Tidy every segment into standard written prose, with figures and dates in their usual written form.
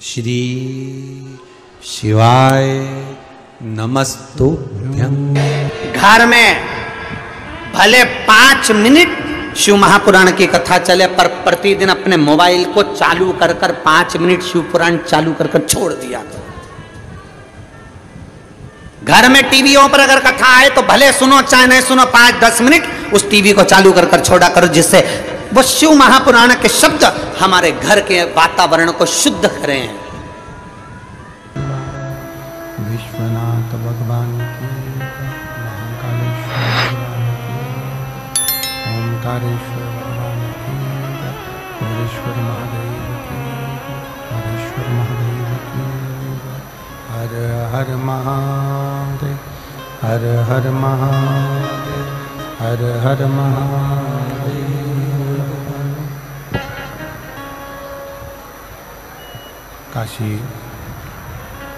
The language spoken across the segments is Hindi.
श्री शिवाय नमस्तुभ्यं। घर में भले 5 मिनट शिव महापुराण की कथा चले, पर प्रतिदिन अपने मोबाइल को चालू कर 5 मिनट शिव पुराण चालू कर छोड़ दिया। घर में टीवियों पर अगर कथा आए तो भले सुनो चाहे नहीं सुनो, 5-10 मिनट उस टीवी को चालू कर छोड़ा करो, जिससे वो शिव महापुराण के शब्द हमारे घर के वातावरण को शुद्ध करें। विश्वनाथ भगवान की, महाकालेश्वर भगवान की, ओंकारेश्वर भगवान की, हरेश्वर महादेव की, हरेश्वर महादेव की। हर हर महादेव, हर हर महादेव, हर हर महादेव। काशी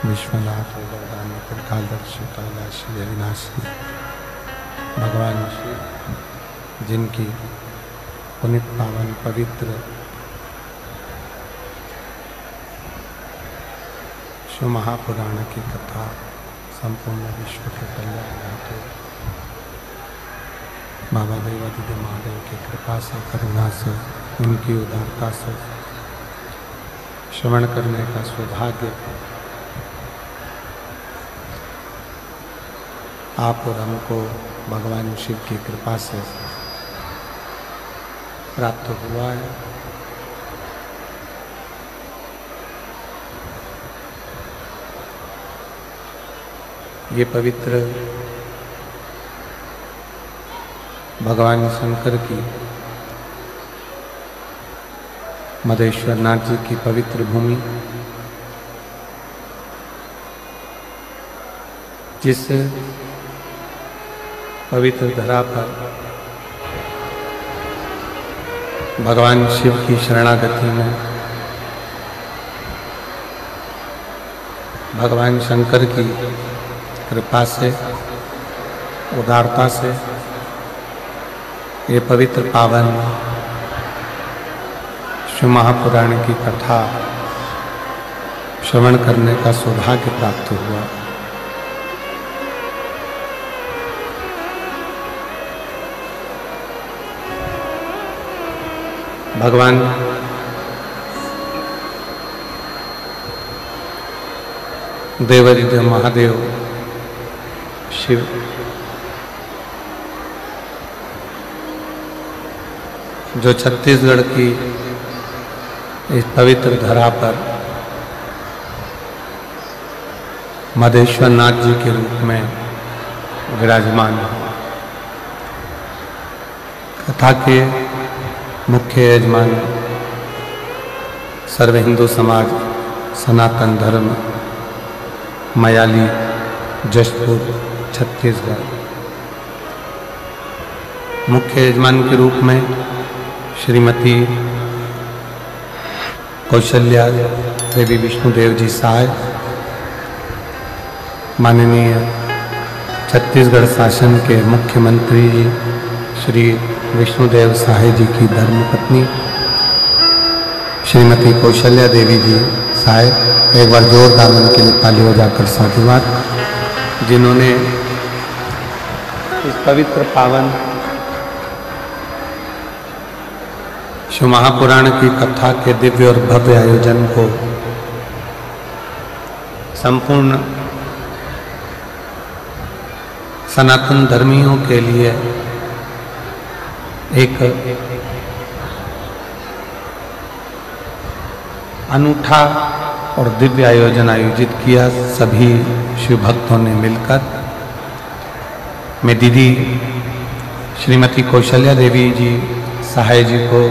विश्वनाथ भगवान कालदर्शी कैलाशी अविनाशी भगवान शिव, जिनकी पुनित पावन पवित्र शिव महापुराण की कथा संपूर्ण विश्व के कल्याण हेतु बाबा देवादिदेव महादेव की कृपा से, करुणा से, उनकी उदारता से श्रवण करने का सौभाग्य आप और हमको भगवान शिव की कृपा से प्राप्त हुआ है। ये पवित्र भगवान शंकर की, मधेश्वर नाथ जी की पवित्र भूमि, जिस पवित्र धरा पर भगवान शिव की शरणागति में भगवान शंकर की कृपा से, उदारता से ये पवित्र पावन शिव महापुराण की कथा श्रवण करने का सौभाग्य प्राप्त हुआ। भगवान देवादिदेव महादेव शिव जो छत्तीसगढ़ की इस पवित्र धरा पर मधेश्वर नाथ जी के रूप में विराजमान है। कथा के मुख्य यजमान सर्व हिंदू समाज सनातन धर्म मयाली जशपुर छत्तीसगढ़। मुख्य यजमान के रूप में श्रीमती कौशल्या देवी विष्णुदेव जी सहाय, माननीय छत्तीसगढ़ शासन के मुख्यमंत्री जी श्री विष्णुदेव सहाय जी की धर्मपत्नी श्रीमती कौशल्या देवी जी सहाय। एक बार जोरदार उनके लिए ताली बजाकर साधुवाद, जिन्होंने इस पवित्र पावन शिव महापुराण की कथा के दिव्य और भव्य आयोजन को संपूर्ण सनातन धर्मियों के लिए एक अनूठा और दिव्य आयोजन आयोजित किया सभी शिव भक्तों ने मिलकर। मैं दीदी श्रीमती कौशल्या देवी जी सहाय जी को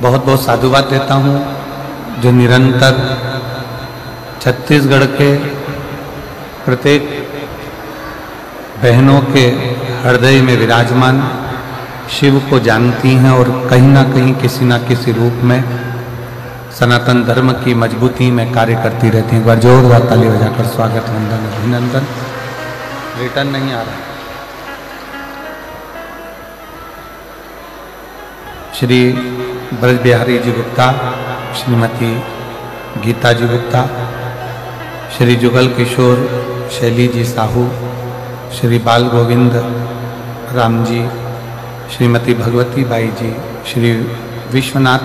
बहुत बहुत साधुवाद देता हूँ, जो निरंतर छत्तीसगढ़ के प्रत्येक बहनों के हृदय में विराजमान शिव को जानती हैं और कहीं ना कहीं किसी ना किसी रूप में सनातन धर्म की मजबूती में कार्य करती रहती हैं। एक बार जोरदार ताली बजाकर स्वागत, वंदन, अभिनंदन। रिटर्न नहीं आ रहा। श्री ब्रज बिहारी जी गुप्ता श्रीमती गीता जी गुप्ता, श्री जुगल किशोर शैली जी साहू, श्री बाल गोविंद राम जी, श्रीमती भगवती बाई जी, श्री विश्वनाथ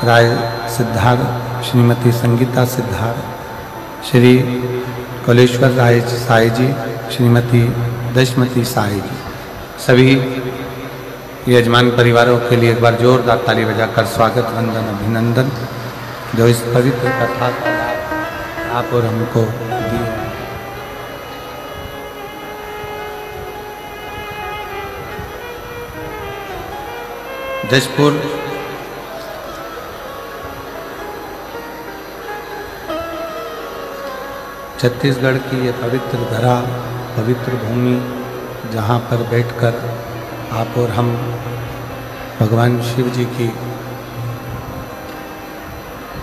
राय सिद्धार्थ, श्रीमती संगीता सिद्धार्थ, श्री कलेश्वर राय साई जी, श्रीमती दशमती साई जी, सभी यजमान परिवारों के लिए एक बार जोरदार ताली बजाकर स्वागत वंदन अभिनंदन। जो इस पवित्र कथा का लाभ आप और हमको दिए। जशपुर छत्तीसगढ़ की ये पवित्र धरा, पवित्र भूमि, जहाँ पर बैठकर आप और हम भगवान शिव जी की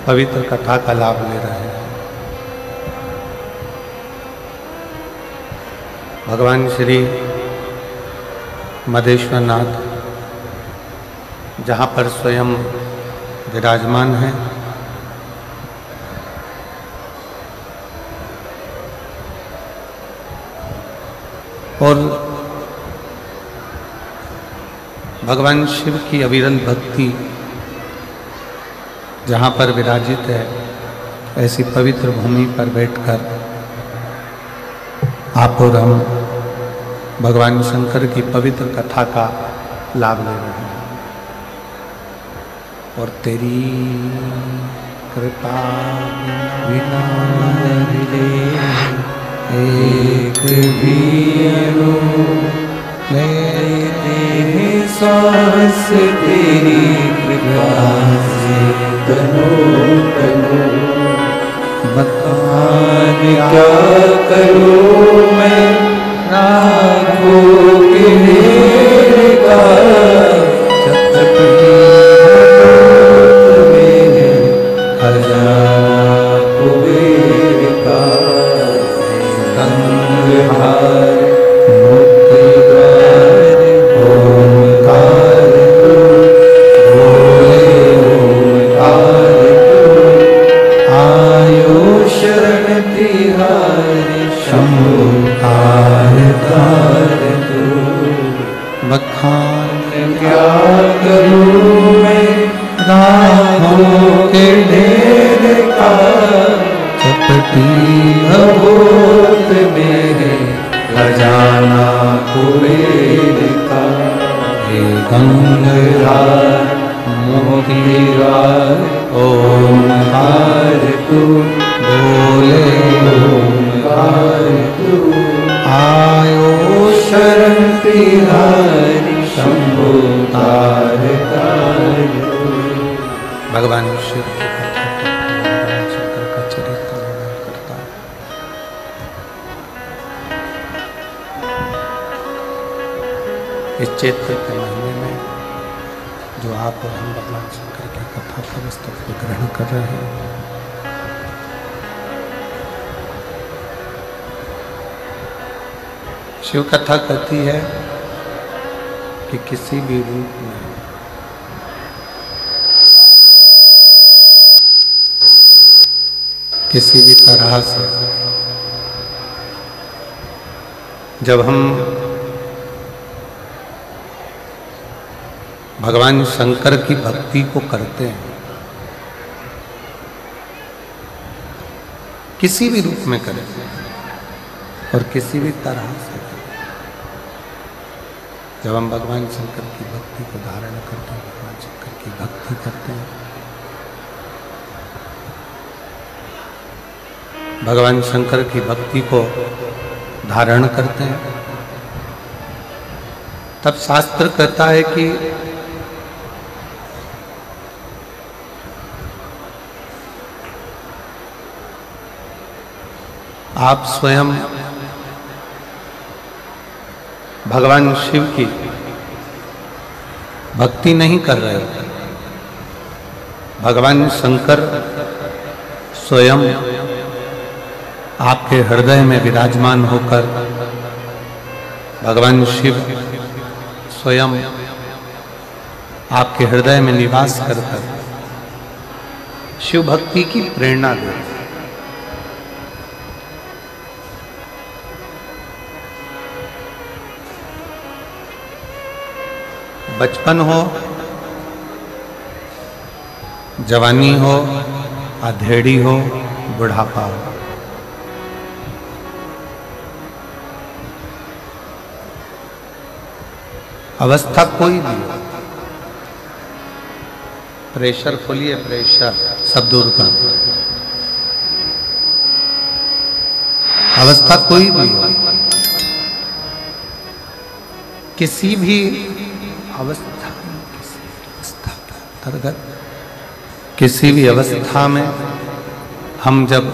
पवित्र कथा का लाभ ले रहे हैं। भगवान श्री मदेश्वर नाथ जहाँ पर स्वयं विराजमान हैं, और भगवान शिव की अविरल भक्ति जहाँ पर विराजित है, ऐसी पवित्र भूमि पर बैठकर आप और हम भगवान शंकर की पवित्र कथा का लाभ ले रहे हैं। और तेरी कृपा बिना एक भी लेते हैं सांस तेरी कृपा से, तनो तनो बतान क्या करूं मैं, राखों के ढेर का खजाना कुबेर का, गंगाहार मुक्ति द्वार ओमकार तू, बोले ओमकार तू, आयो शरण तिहारी शंभु तार तार तू। बखान क्या करूं मैं, राहों के ढेर का चपटी भगोत मेरे, खजाना कुबेर का, हे गंगाहार मोतीहार ओमकार तू, बोले ओमकार तू, आयो शरण तिहारी शंभु तार तार। भगवान शिव की कथा शंकर का चरित्र वर्णन करता है। इस चैत्र के महीने में जो आप और हम भगवान शंकर की कथा का वस्तु ग्रहण कर रहे हैं, शिव कथा कहती है कि किसी भी रूप में किसी भी तरह से जब हम भगवान शंकर की भक्ति को करते हैं, किसी भी रूप में करें और किसी भी तरह से करें, जब हम भगवान शंकर की भक्ति को धारण करते हैं, भगवान शंकर की भक्ति करते हैं, भगवान शंकर की भक्ति को धारण करते हैं, तब शास्त्र कहता है कि आप स्वयं भगवान शिव की भक्ति नहीं कर रहे हो, भगवान शंकर स्वयं आपके हृदय में विराजमान होकर, भगवान शिव स्वयं आपके हृदय में निवास कर शिव भक्ति की प्रेरणा दे। बचपन हो, जवानी हो, अधेड़ी हो, बुढ़ापा हो, अवस्था कोई भी हो, प्रेशर खोलिए, प्रेशर सब दूर कर, अवस्था कोई भी हो, किसी भी अवस्था के अंतर्गत, किसी भी अवस्था में हम जब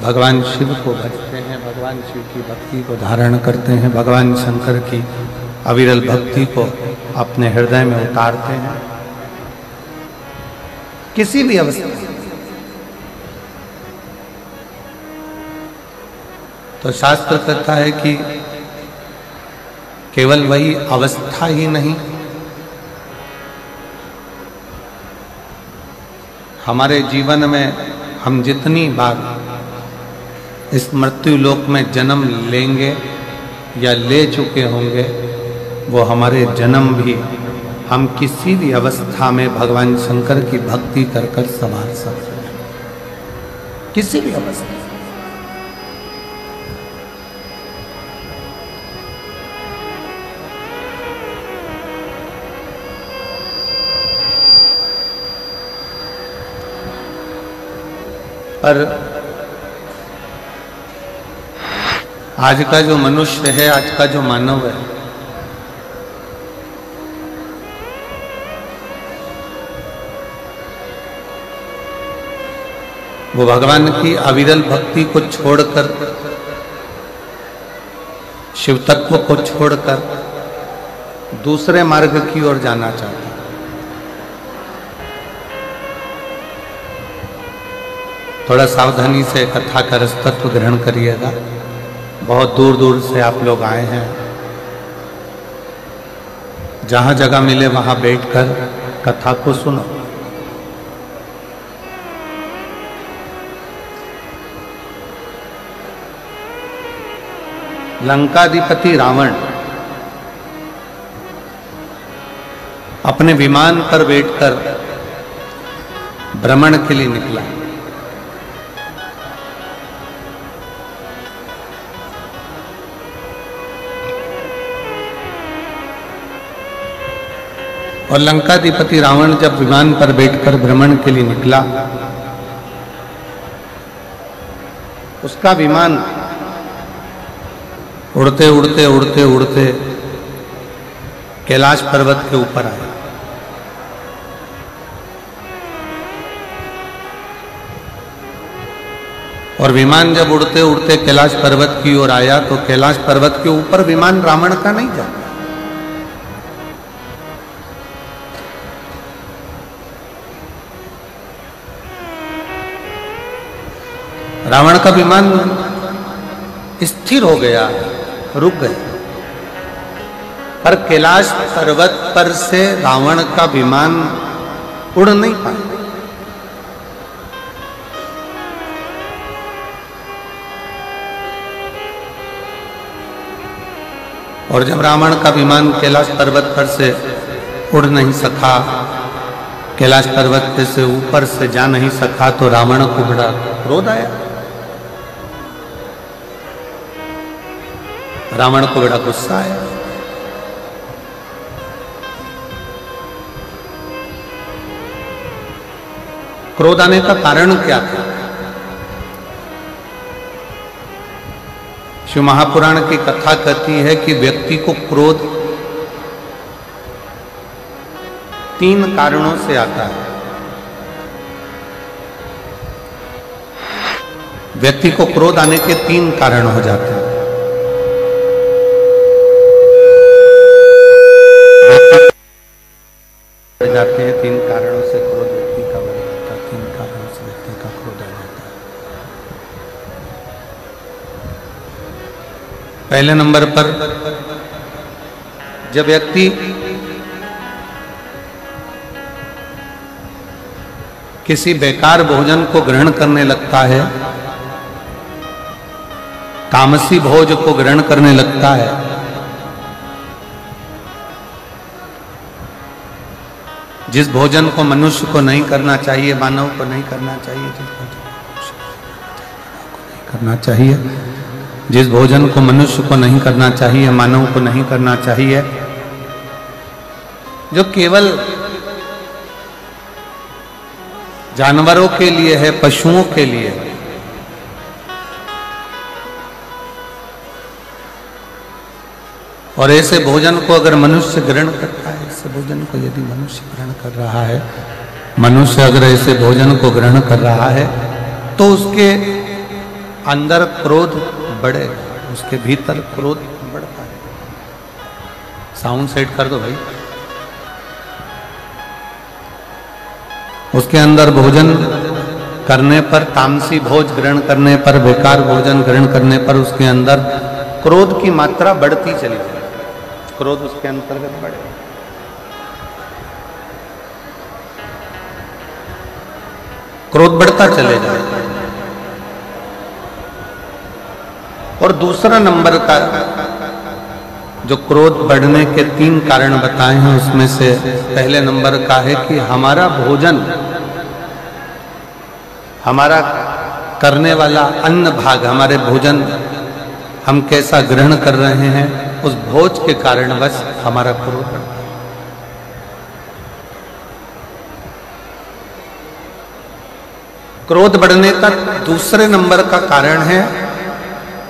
भगवान शिव को भजते हैं, भगवान शिव की भक्ति को धारण करते हैं, भगवान शंकर की अविरल भक्ति को अपने हृदय में उतारते हैं, किसी भी अवस्था तो शास्त्र कहता है कि केवल वही अवस्था ही नहीं, हमारे जीवन में हम जितनी बार इस मृत्यु लोक में जन्म लेंगे या ले चुके होंगे, वो हमारे जन्म भी हम किसी भी अवस्था में भगवान शंकर की भक्ति कर कर संभाल सकते हैं, किसी भी अवस्था। पर आज का जो मनुष्य है, आज का जो मानव है, वो भगवान की अविरल भक्ति को छोड़कर, शिव तत्व को छोड़कर दूसरे मार्ग की ओर जाना चाहता है। थोड़ा सावधानी से कथा का रसतत्व ग्रहण करिएगा। बहुत दूर दूर से आप लोग आए हैं, जहां जगह मिले वहां बैठकर कथा को सुनो। लंकाधिपति रावण अपने विमान पर बैठकर भ्रमण के लिए निकला। और लंकाधिपति रावण जब विमान पर बैठकर भ्रमण के लिए निकला, उसका विमान उड़ते उड़ते उड़ते उड़ते कैलाश पर्वत के ऊपर आया। और विमान जब उड़ते उड़ते कैलाश पर्वत की ओर आया तो कैलाश पर्वत के ऊपर विमान रावण का नहीं जाता। रावण का विमान स्थिर हो गया, रुक गया। पर कैलाश पर्वत पर से रावण का विमान उड़ नहीं पाया। और जब रावण का विमान कैलाश पर्वत पर से उड़ नहीं सका, कैलाश पर्वत से ऊपर से जा नहीं सका, तो रावण को बड़ा क्रोध आया। रावण को बड़ा गुस्सा आया। क्रोध आने का कारण क्या था? शिव महापुराण की कथा कहती है कि व्यक्ति को क्रोध 3 कारणों से आता है। व्यक्ति को क्रोध आने के 3 कारण हो जाते हैं। जाते हैं 3 कारणों से क्रोध व्यक्ति का बढ़ जाता है। 3 कारणों से व्यक्ति का क्रोध आ जाता है। पहले नंबर पर जब व्यक्ति किसी बेकार भोजन को ग्रहण करने लगता है, तामसी भोज को ग्रहण करने लगता है, जिस भोजन को मनुष्य को नहीं करना चाहिए, मानव को नहीं करना चाहिए, करना चाहिए, जिस भोजन को मनुष्य को नहीं करना चाहिए, मानव को नहीं करना चाहिए, जो केवल जानवरों के लिए है, पशुओं के लिए है, और ऐसे भोजन को अगर मनुष्य ग्रहण करता है, ऐसे भोजन को यदि मनुष्य ग्रहण कर रहा है, मनुष्य अगर ऐसे भोजन को ग्रहण कर रहा है तो उसके अंदर क्रोध बढ़ेगा, उसके भीतर क्रोध बढ़ता है। साउंड सेट कर दो भाई। उसके अंदर भोजन करने पर, तामसी भोज ग्रहण करने पर, बेकार भोजन ग्रहण करने पर उसके अंदर क्रोध की मात्रा बढ़ती चली जाए, क्रोध उसके अंतर्गत बढ़े। क्रोध बढ़ता चले जाए। और दूसरा नंबर का जो क्रोध बढ़ने के 3 कारण बताए हैं, उसमें से पहले नंबर का है कि हमारा भोजन, हमारा करने वाला अन्न भाग, हमारे भोजन हम कैसा ग्रहण कर रहे हैं, उस भोज के कारण बस हमारा क्रोध बढ़ता है। क्रोध बढ़ने का दूसरे नंबर का कारण है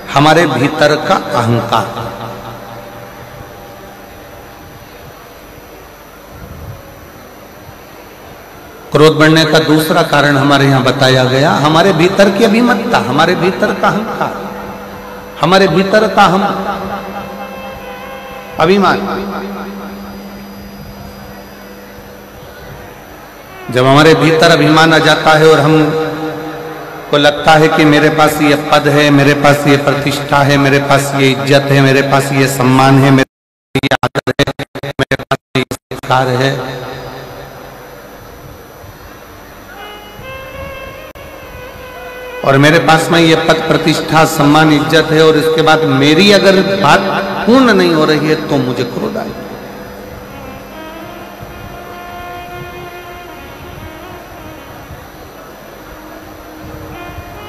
हमारे भीतर का अहंकार। क्रोध बढ़ने का दूसरा कारण हमारे यहां बताया गया, हमारे भीतर की अभिमतता, हमारे भीतर का अहंकार, हमारे भीतर का हम अभिमान। जब हमारे भीतर अभिमान आ जाता है और हम को लगता है कि मेरे पास ये पद है, मेरे पास ये प्रतिष्ठा है, मेरे पास ये इज्जत है, मेरे पास ये सम्मान है, मेरे पास ये आदर है, मेरे पास ये संस्कार है, और मेरे पास में ये पद, प्रतिष्ठा, सम्मान, इज्जत है, और इसके बाद मेरी अगर बात पूर्ण नहीं हो रही है तो मुझे क्रोध आएगा।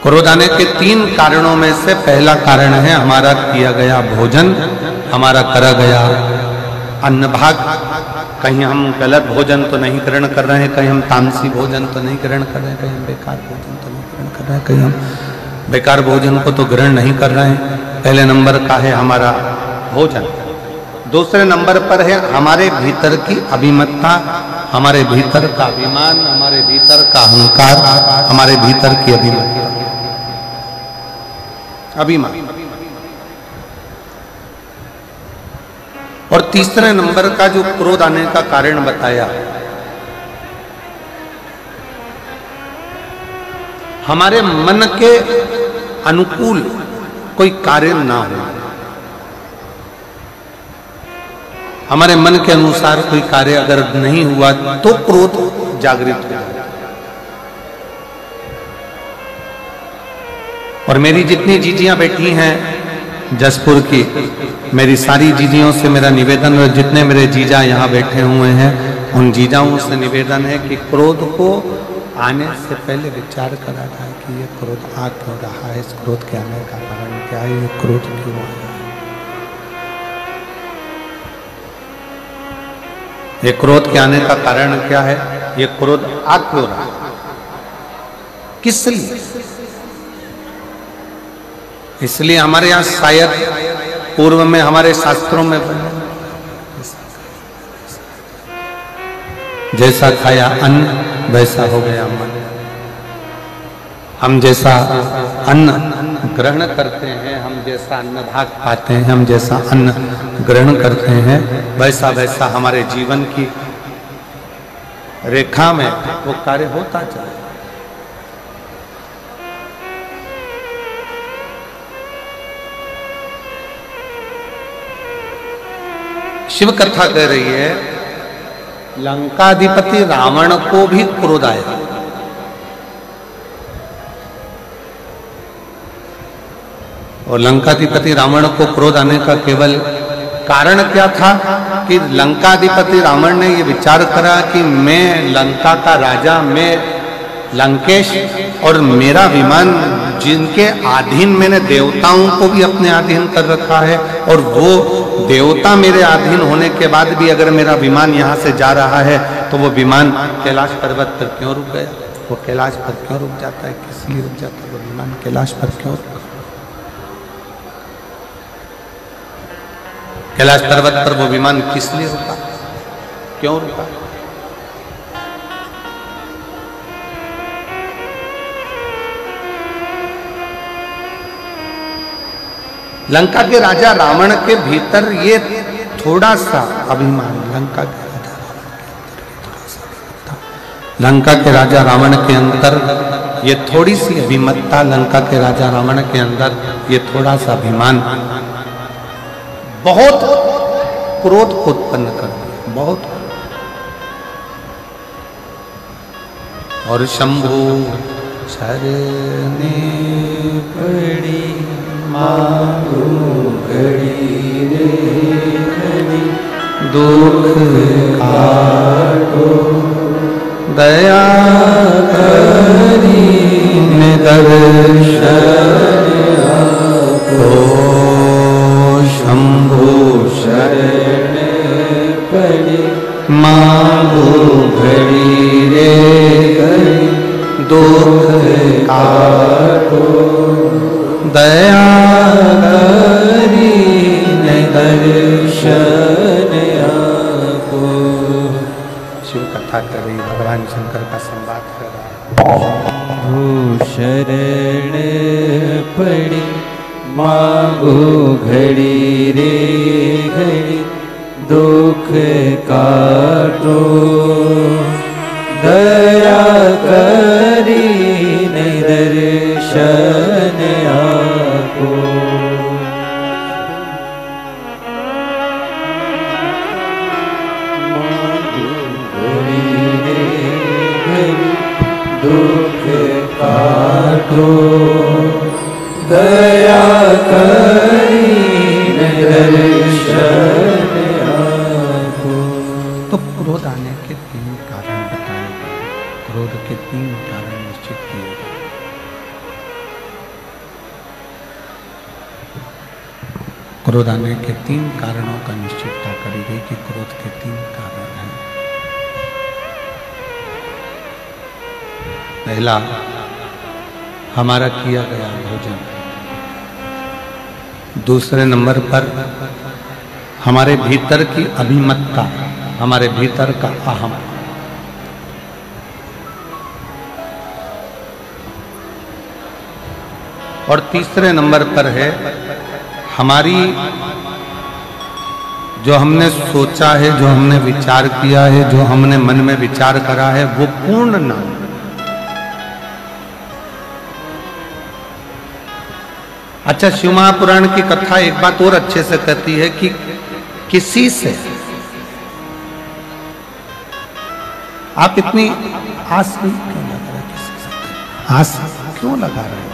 क्रोध आने के 3 कारणों में से पहला कारण है हमारा किया गया भोजन, हमारा करा गया अन्न भाग। कहीं हम गलत भोजन तो नहीं ग्रहण कर रहे हैं, कहीं हम तामसी भोजन तो नहीं ग्रहण कर रहे हैं, कहीं हम बेकार भोजन तो नहीं ग्रहण कर रहे हैं, कहीं हम बेकार भोजन को तो ग्रहण नहीं कर रहे हैं। पहले नंबर का है हमारा भोजन। दूसरे नंबर पर है हमारे भीतर की अभिमतता, हमारे भीतर का अभिमान, हमारे भीतर का अहंकार, हमारे भीतर की अभिमतता, अभिमान। और तीसरे नंबर का जो क्रोध आने का कारण बताया, हमारे मन के अनुकूल कोई कार्य ना हो, हमारे मन के अनुसार कोई कार्य अगर नहीं हुआ तो क्रोध जागृत हो जाए। और मेरी जितनी जीजियां बैठी हैं जसपुर की, मेरी सारी जीजियों से मेरा निवेदन, और जितने मेरे जीजा यहाँ बैठे हुए हैं उन जीजाओं से निवेदन है कि क्रोध को आने से पहले विचार करा जाए कि ये क्रोध आ क्यों रहा है, इस क्रोध के आने का कारण क्या है, ये क्रोध क्यों आया है, ये क्रोध के आने का कारण क्या है, ये क्रोध आ क्यों रहा है, किस लिए। इसलिए हमारे यहाँ शायद पूर्व में हमारे शास्त्रों में जैसा खाया अन्न वैसा हो गया मन। हम जैसा अन्न ग्रहण करते हैं, हम जैसा अन्न भाग पाते हैं, हम जैसा अन्न ग्रहण करते हैं, वैसा वैसा हमारे जीवन की रेखा में वो कार्य होता चला। शिव कथा कह रही है लंकाधिपति रावण को भी क्रोध आया। और लंकाधिपति रावण को क्रोध आने का केवल कारण क्या था कि लंकाधिपति रावण ने ये विचार करा कि मैं लंका का राजा, मैं लंकेश, और मेरा विमान जिनके अधीन मैंने देवताओं को भी अपने अधीन कर रखा है, और वो देवता मेरे अधीन होने के बाद भी अगर मेरा विमान यहाँ से जा रहा है तो वो विमान कैलाश पर्वत पर क्यों रुक गया? वो कैलाश पर क्यों रुक जाता है? किस लिए रुक जाता है वो विमान कैलाश पर क्यों रुका? कैलाश पर्वत पर वो विमान किस लिए रुका? क्यों रुका? लंका के राजा रावण के भीतर ये थोड़ा सा अभिमान, लंका के राजा रावण के अंदर ये थोड़ी सी अभिमत्ता, लंका के राजा रावण के अंदर ये थोड़ा सा अभिमान बहुत क्रोध को उत्पन्न कर दिया, बहुत। और शंभु शरणे पड़ी मांगो घड़ी रे घड़ी, दुख काटो दया करी दर्शन आपो। शंभु शरण पड़ी मांगो घड़ी रे घड़ी, दुख काटो दया करी दर्शन आपो। शिव कथा कर रही, भगवान शंकर का संवाद कर रहा है। शरण पड़ी मांगो घड़ी रे घड़ी, दुख काटो दया करी दर्शन आपो। दुख काटो दया करी दर्शन आपो। तो क्रोध आने के 3 कारण बताए गए, क्रोध के 3 कारण निश्चित किए गए। क्रोध आने के 3 कारणों का निश्चितता करी गई कि क्रोध के 3 कारण हैं। पहला, हमारा किया गया भोजन। दूसरे नंबर पर हमारे भीतर की अभिमत्ता, हमारे भीतर का अहम। और तीसरे नंबर पर है हमारी जो हमने सोचा है, जो हमने विचार किया है, जो हमने मन में विचार करा है, वो पूर्ण ना हो। अच्छा, शिव महापुराण की कथा एक बात और अच्छे से कहती है कि किसी से आप इतनी आस क्यों लगा रहे? किसी से आस क्यों लगा रहे हो?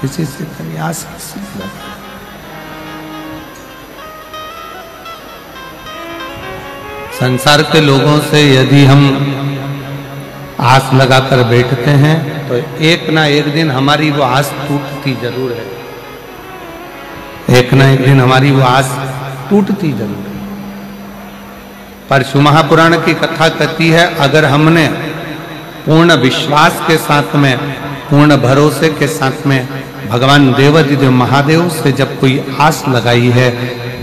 किसी से इतनी आस किसी से लगा रहे? संसार के लोगों से यदि हम आस लगाकर बैठते हैं तो एक ना एक दिन हमारी वो आस टूटती जरूर है। एक ना एक दिन हमारी वो आस टूटती जरूर है। पर शिव महापुराण की कथा कहती है, अगर हमने पूर्ण विश्वास के साथ में, पूर्ण भरोसे के साथ में भगवान देवाधिदेव महादेव से जब कोई आस लगाई है,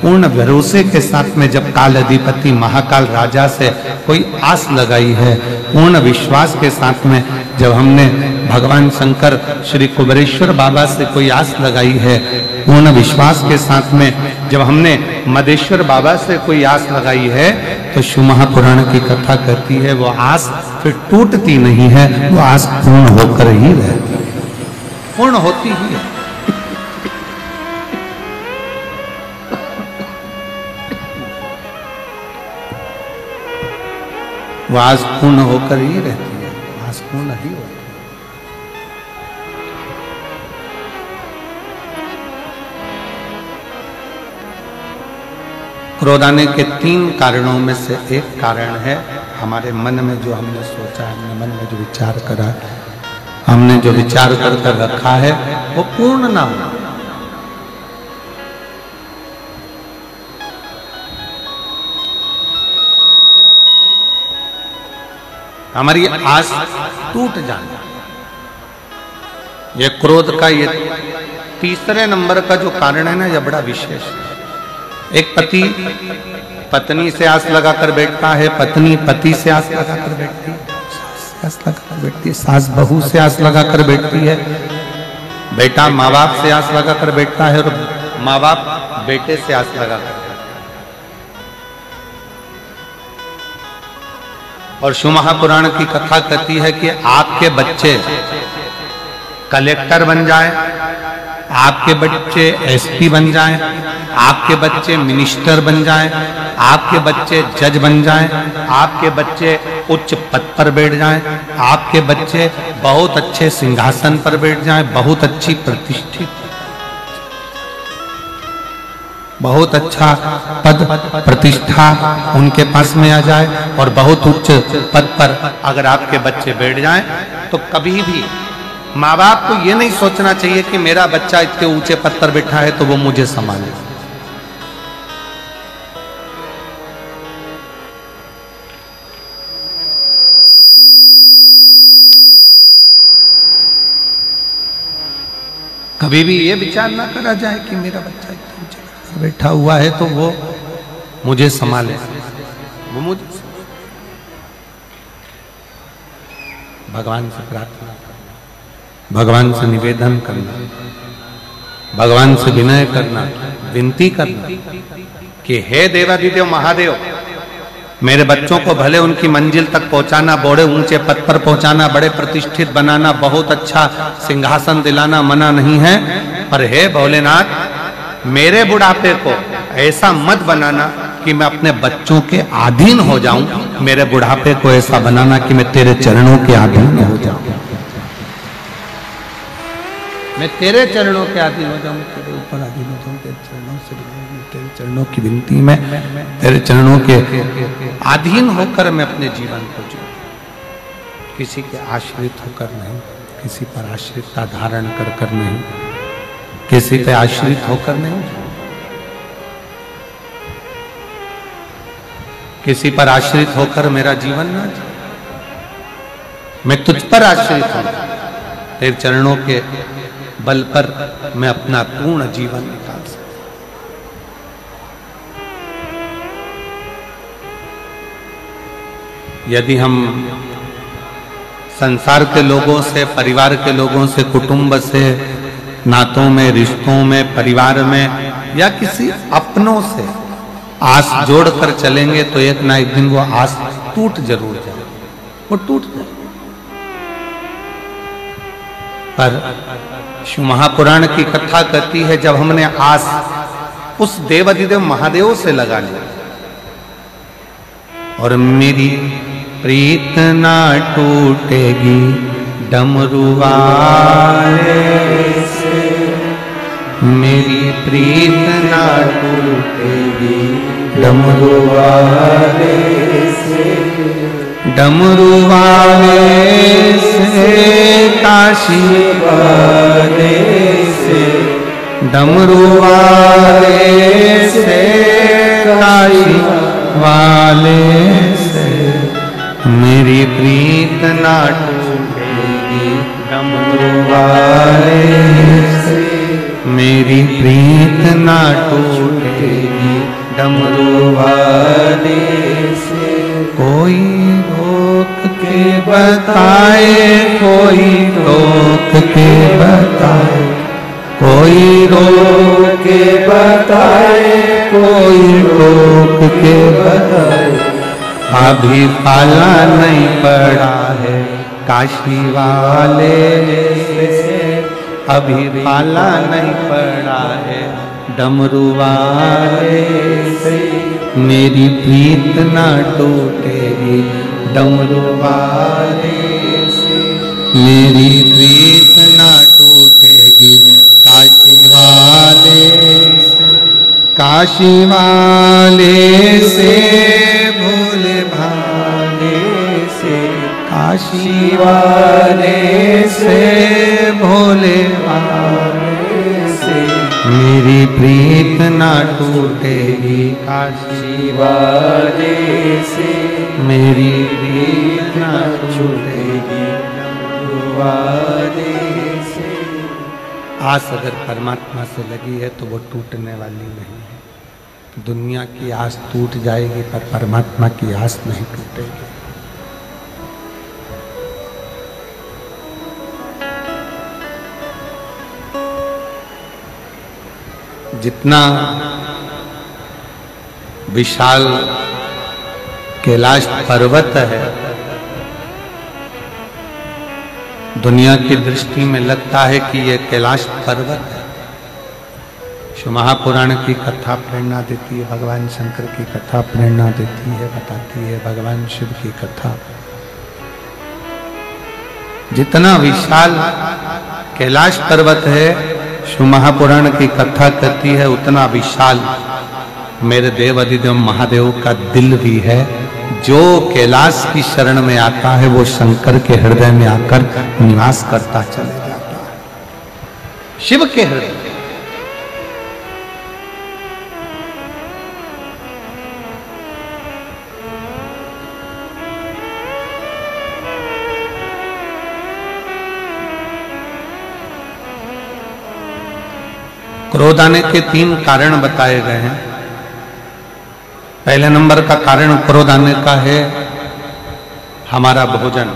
पूर्ण भरोसे के साथ में जब काल अधिपति महाकाल राजा से कोई आस लगाई है, पूर्ण विश्वास के साथ में जब हमने भगवान शंकर श्री कुबेरेश्वर बाबा से कोई आस लगाई है, पूर्ण विश्वास के साथ में जब हमने मदेश्वर बाबा से कोई आस लगाई है, तो शिव महापुराण की कथा कहती है वो आस फिर टूटती नहीं है, वो आस पूर्ण होकर ही रहती है, पूर्ण होती ही है। वो आस पूर्ण होकर ही रहती है, आस पूर्ण ही होती है। क्रोध आने के 3 कारणों में से एक कारण है हमारे मन में जो हमने सोचा, हमने मन में जो विचार करा, हमने जो विचार कर रखा है वो पूर्ण ना हो। हमारी आस टूट जाना, ये क्रोध का ये तीसरे नंबर का जो कारण है ना, यह बड़ा विशेष है। एक पति पत्नी से आस लगाकर बैठता है, पत्नी पति से आस लगाकर बैठती है, आस लगाकर बैठती है, सास बहू से आस लगाकर बैठती है, बेटा माँ बाप से आस लगाकर बैठता है और माँ बाप बेटे से आस लगाकर। और शिव महापुराण की कथा कहती है कि आपके बच्चे कलेक्टर बन जाए, आपके बच्चे एसपी बन जाएं, आपके बच्चे मिनिस्टर बन जाएं, आपके बच्चे जज बन जाएं, आपके बच्चे उच्च पद पर बैठ जाएं, आपके बच्चे बहुत अच्छे सिंहासन पर बैठ जाएं, बहुत अच्छी प्रतिष्ठित, बहुत अच्छा पद प्रतिष्ठा उनके पास में आ जाए और बहुत उच्च पद पर अगर आपके बच्चे बैठ जाएं, तो कभी भी माँ बाप को ये नहीं सोचना चाहिए कि मेरा बच्चा इतने ऊंचे पद पर बैठा है तो वो मुझे संभाले। कभी भी ये विचार ना करा जाए कि मेरा बच्चा इतने ऊंचे बैठा हुआ है तो वो मुझे संभाले, वो मुझे। भगवान से प्रार्थना करना, भगवान से निवेदन करना, भगवान से विनय करना, विनती करना कि हे देवाधिदेव महादेव, मेरे बच्चों को भले उनकी मंजिल तक पहुंचाना, बड़े ऊंचे पद पर पहुंचाना, बड़े प्रतिष्ठित बनाना, बहुत अच्छा सिंहासन दिलाना मना नहीं है, पर हे भोलेनाथ, मेरे बुढ़ापे को ऐसा मत बनाना कि मैं अपने बच्चों के अधीन हो जाऊं। मेरे बुढ़ापे को ऐसा बनाना कि मैं तेरे चरणों के अधीन हो जाऊं, मैं तेरे चरणों के अधीन हो जाऊं, तेरे ऊपर अधीन हो जाऊं, तेरे चरणों से, तेरे चरणों की विनती में, तेरे चरणों के अधीन होकर मैं अपने जीवन को जीऊं, किसी के आश्रित होकर नहीं, किसी पर आश्रितता धारण कर नहीं, किसी पे आश्रित होकर नहीं, किसी पर आश्रित होकर मेरा जीवन ना जाए, मैं तुझ पर आश्रित हूं, तेरे चरणों के बल पर मैं अपना पूर्ण जीवन निकाल सकूं। यदि हम संसार के लोगों से, परिवार के लोगों से, कुटुंब से, नातों में, रिश्तों में, परिवार में या किसी अपनों से आस जोड़कर चलेंगे तो एक ना एक दिन वो आस टूट जरूर जाए, वो टूट जाए। पर शिव महापुराण की कथा कहती है जब हमने आस उस देवाधिदेव महादेव से लगा ली और मेरी प्रीत ना टूटेगी डमरू वाले से, मेरी प्रीत ना टूटेगी डमरू वाले से, डमरू वाले से, काशी वाले से, डमरू वाले से, काशी वाले से, मेरी प्रीत ना टूटेगी डमरू वाले से, मेरी प्रीत ना टूटेगी डमरू वाले से। कोई रोक के बताए, कोई रोक के बताए, कोई रोक के बताए, कोई रोक के बताए, अभी पाला नहीं पड़ा है काशी वाले से, अभी पाला नहीं पड़ा है डमरू वाले से, मेरी प्रीत ना टूटेगी डमरू वाले से, मेरी प्रीत ना टूटेगी काशी वाले से, काशी वाले से भोले भाले से, काशी वाले से भोले भाले से, मेरी प्रीत ना टूटेगी काशी वाले से, मेरी प्रीत ना टूटेगी वाले से। आस अगर परमात्मा से लगी है तो वो टूटने वाली नहीं है। दुनिया की आस टूट जाएगी पर परमात्मा की आस नहीं टूटेगी। जितना विशाल कैलाश पर्वत है, दुनिया की दृष्टि में लगता है कि यह कैलाश पर्वत है। शिव महापुराण की कथा प्रेरणा देती है, भगवान शंकर की कथा प्रेरणा देती है, बताती है भगवान शिव की कथा। जितना विशाल कैलाश पर्वत है, शिव महापुराण की कथा कहती है उतना विशाल मेरे देव अधिदेव महादेव का दिल भी है। जो कैलाश की शरण में आता है वो शंकर के हृदय में आकर निवास करता चले जाता है। शिव के हृदय क्रोध आने के 3 कारण बताए गए हैं। पहले नंबर का कारण क्रोध आने का है हमारा भोजन।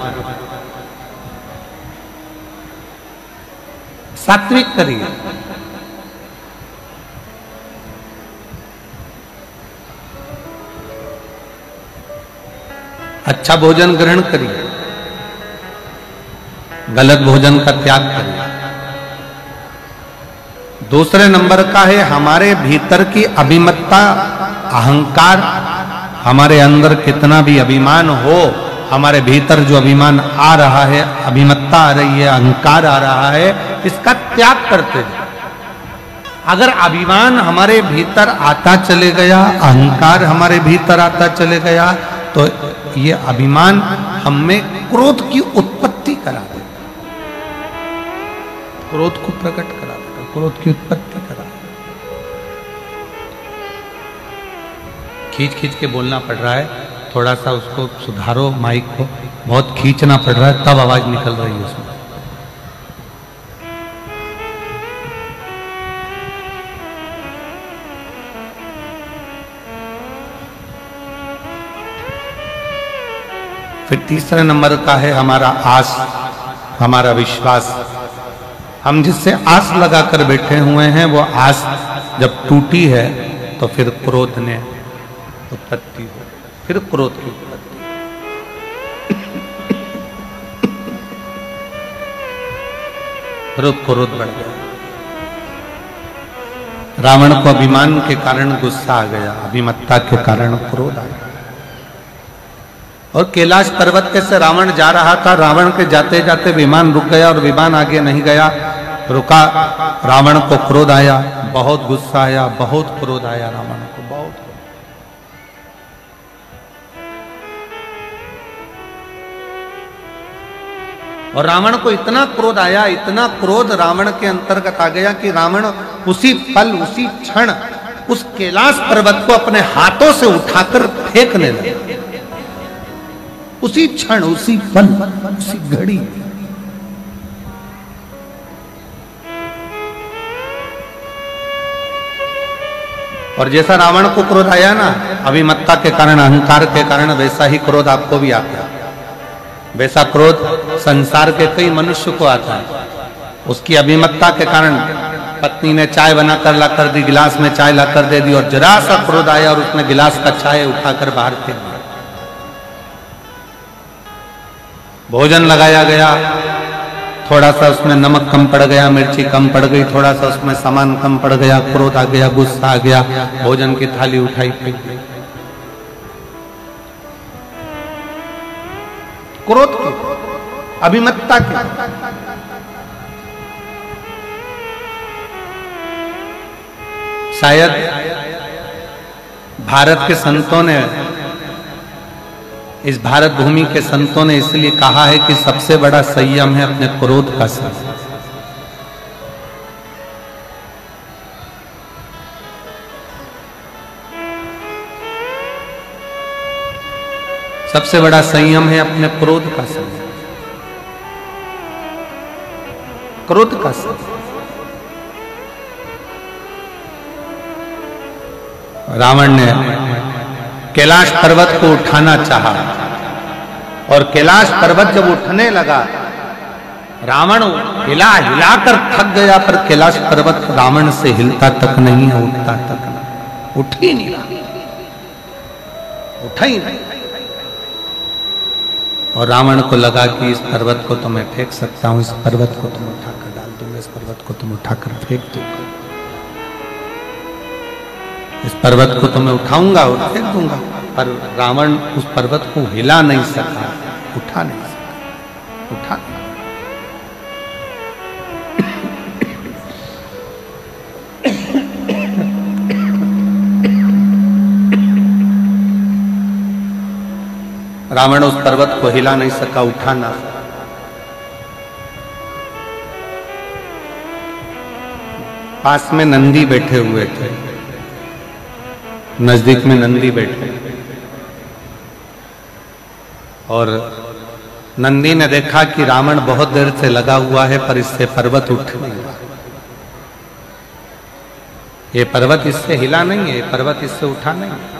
सात्विक करिए, अच्छा भोजन ग्रहण करिए, गलत भोजन का त्याग करिए। दूसरे नंबर का है हमारे भीतर की अभिमत्ता, अहंकार। हमारे अंदर कितना भी अभिमान हो, हमारे भीतर जो अभिमान आ रहा है, अभिमत्ता आ रही है, अहंकार आ रहा है, इसका त्याग करते हैं। अगर अभिमान हमारे भीतर आता चले गया, अहंकार हमारे भीतर आता चले गया, तो ये अभिमान हमें क्रोध की उत्पत्ति करा देगा, क्रोध को प्रकट करा देगा, क्रोध की उत्पत्ति करा देगा। खींच खींच के बोलना पड़ रहा है, थोड़ा सा उसको सुधारो, माइक को बहुत खींचना पड़ रहा है, तब आवाज निकल रही है उसमें। फिर तीसरे नंबर का है हमारा आस, हमारा विश्वास। हम जिससे आस लगाकर बैठे हुए हैं वो आस जब टूटी है तो फिर क्रोध ने उत्पत्ति हो, फिर क्रोध की उत्पत्ति। फिर क्रोध बढ़ गया। रावण को अभिमान के कारण गुस्सा आ गया, अभिमत्ता के कारण क्रोध आ गया। और कैलाश पर्वत पे से रावण जा रहा था, रावण के जाते जाते विमान रुक गया और विमान आगे नहीं गया, रुका। रावण को क्रोध आया, बहुत गुस्सा आया, बहुत क्रोध आया रावण को, बहुत। और रावण को इतना क्रोध आया, इतना क्रोध रावण के अंतर्गत आ गया कि रावण उसी पल, उसी क्षण उस कैलाश पर्वत को अपने हाथों से उठाकर फेंकने लगा। उसी क्षण, उसी पल, उसी घड़ी। और जैसा रावण को क्रोध आया ना, अभिमत्ता के कारण, अहंकार के कारण, वैसा ही क्रोध आपको भी आता है। वैसा क्रोध संसार के कई मनुष्य को आता है। उसकी अभिमत्ता के कारण पत्नी ने चाय बनाकर लाकर दी, गिलास में चाय लाकर दे दी, और जरा सा क्रोध आया और उसने गिलास का चाय उठाकर बाहर फेंक दिया। भोजन लगाया गया, थोड़ा सा उसमें नमक कम पड़ गया, मिर्ची कम पड़ गई, थोड़ा सा उसमें सामान कम पड़ गया, क्रोध आ गया, गुस्सा आ गया, भोजन की थाली उठाई फेंक दी। क्रोध की, अभिमत्ता की। शायद भारत के संतों ने, इस भारत भूमि के संतों ने इसलिए कहा है कि सबसे बड़ा संयम है अपने क्रोध का संयम। सबसे बड़ा संयम है अपने क्रोध का संयम, क्रोध का संयम। रावण ने कैलाश पर्वत को उठाना चाहा और कैलाश पर्वत जब उठने लगा, रावण हिला हिलाकर थक गया, पर कैलाश पर्वत रावण से हिलता तक नहीं है, उठता तक नहीं, उठ ही नहीं रहा, उठा ही नहीं। और रावण को लगा कि इस पर्वत को तो मैं फेंक सकता हूं, इस पर्वत को तुम उठाकर डाल दूंगा, इस पर्वत को तुम उठाकर फेंक दूंगा, इस पर्वत को तो मैं उठाऊंगा और फेंक दूंगा। पर रावण उस पर्वत को हिला नहीं सका, उठा नहीं सका, उठा नहीं। रावण उस पर्वत को हिला नहीं सका, उठा ना सका। पास में नंदी बैठे हुए थे, नजदीक में नंदी बैठे, और नंदी ने देखा कि रावण बहुत देर से लगा हुआ है पर इससे पर्वत उठ नहीं रहा, ये पर्वत इससे हिला नहीं है, ये पर्वत इससे उठा नहीं है।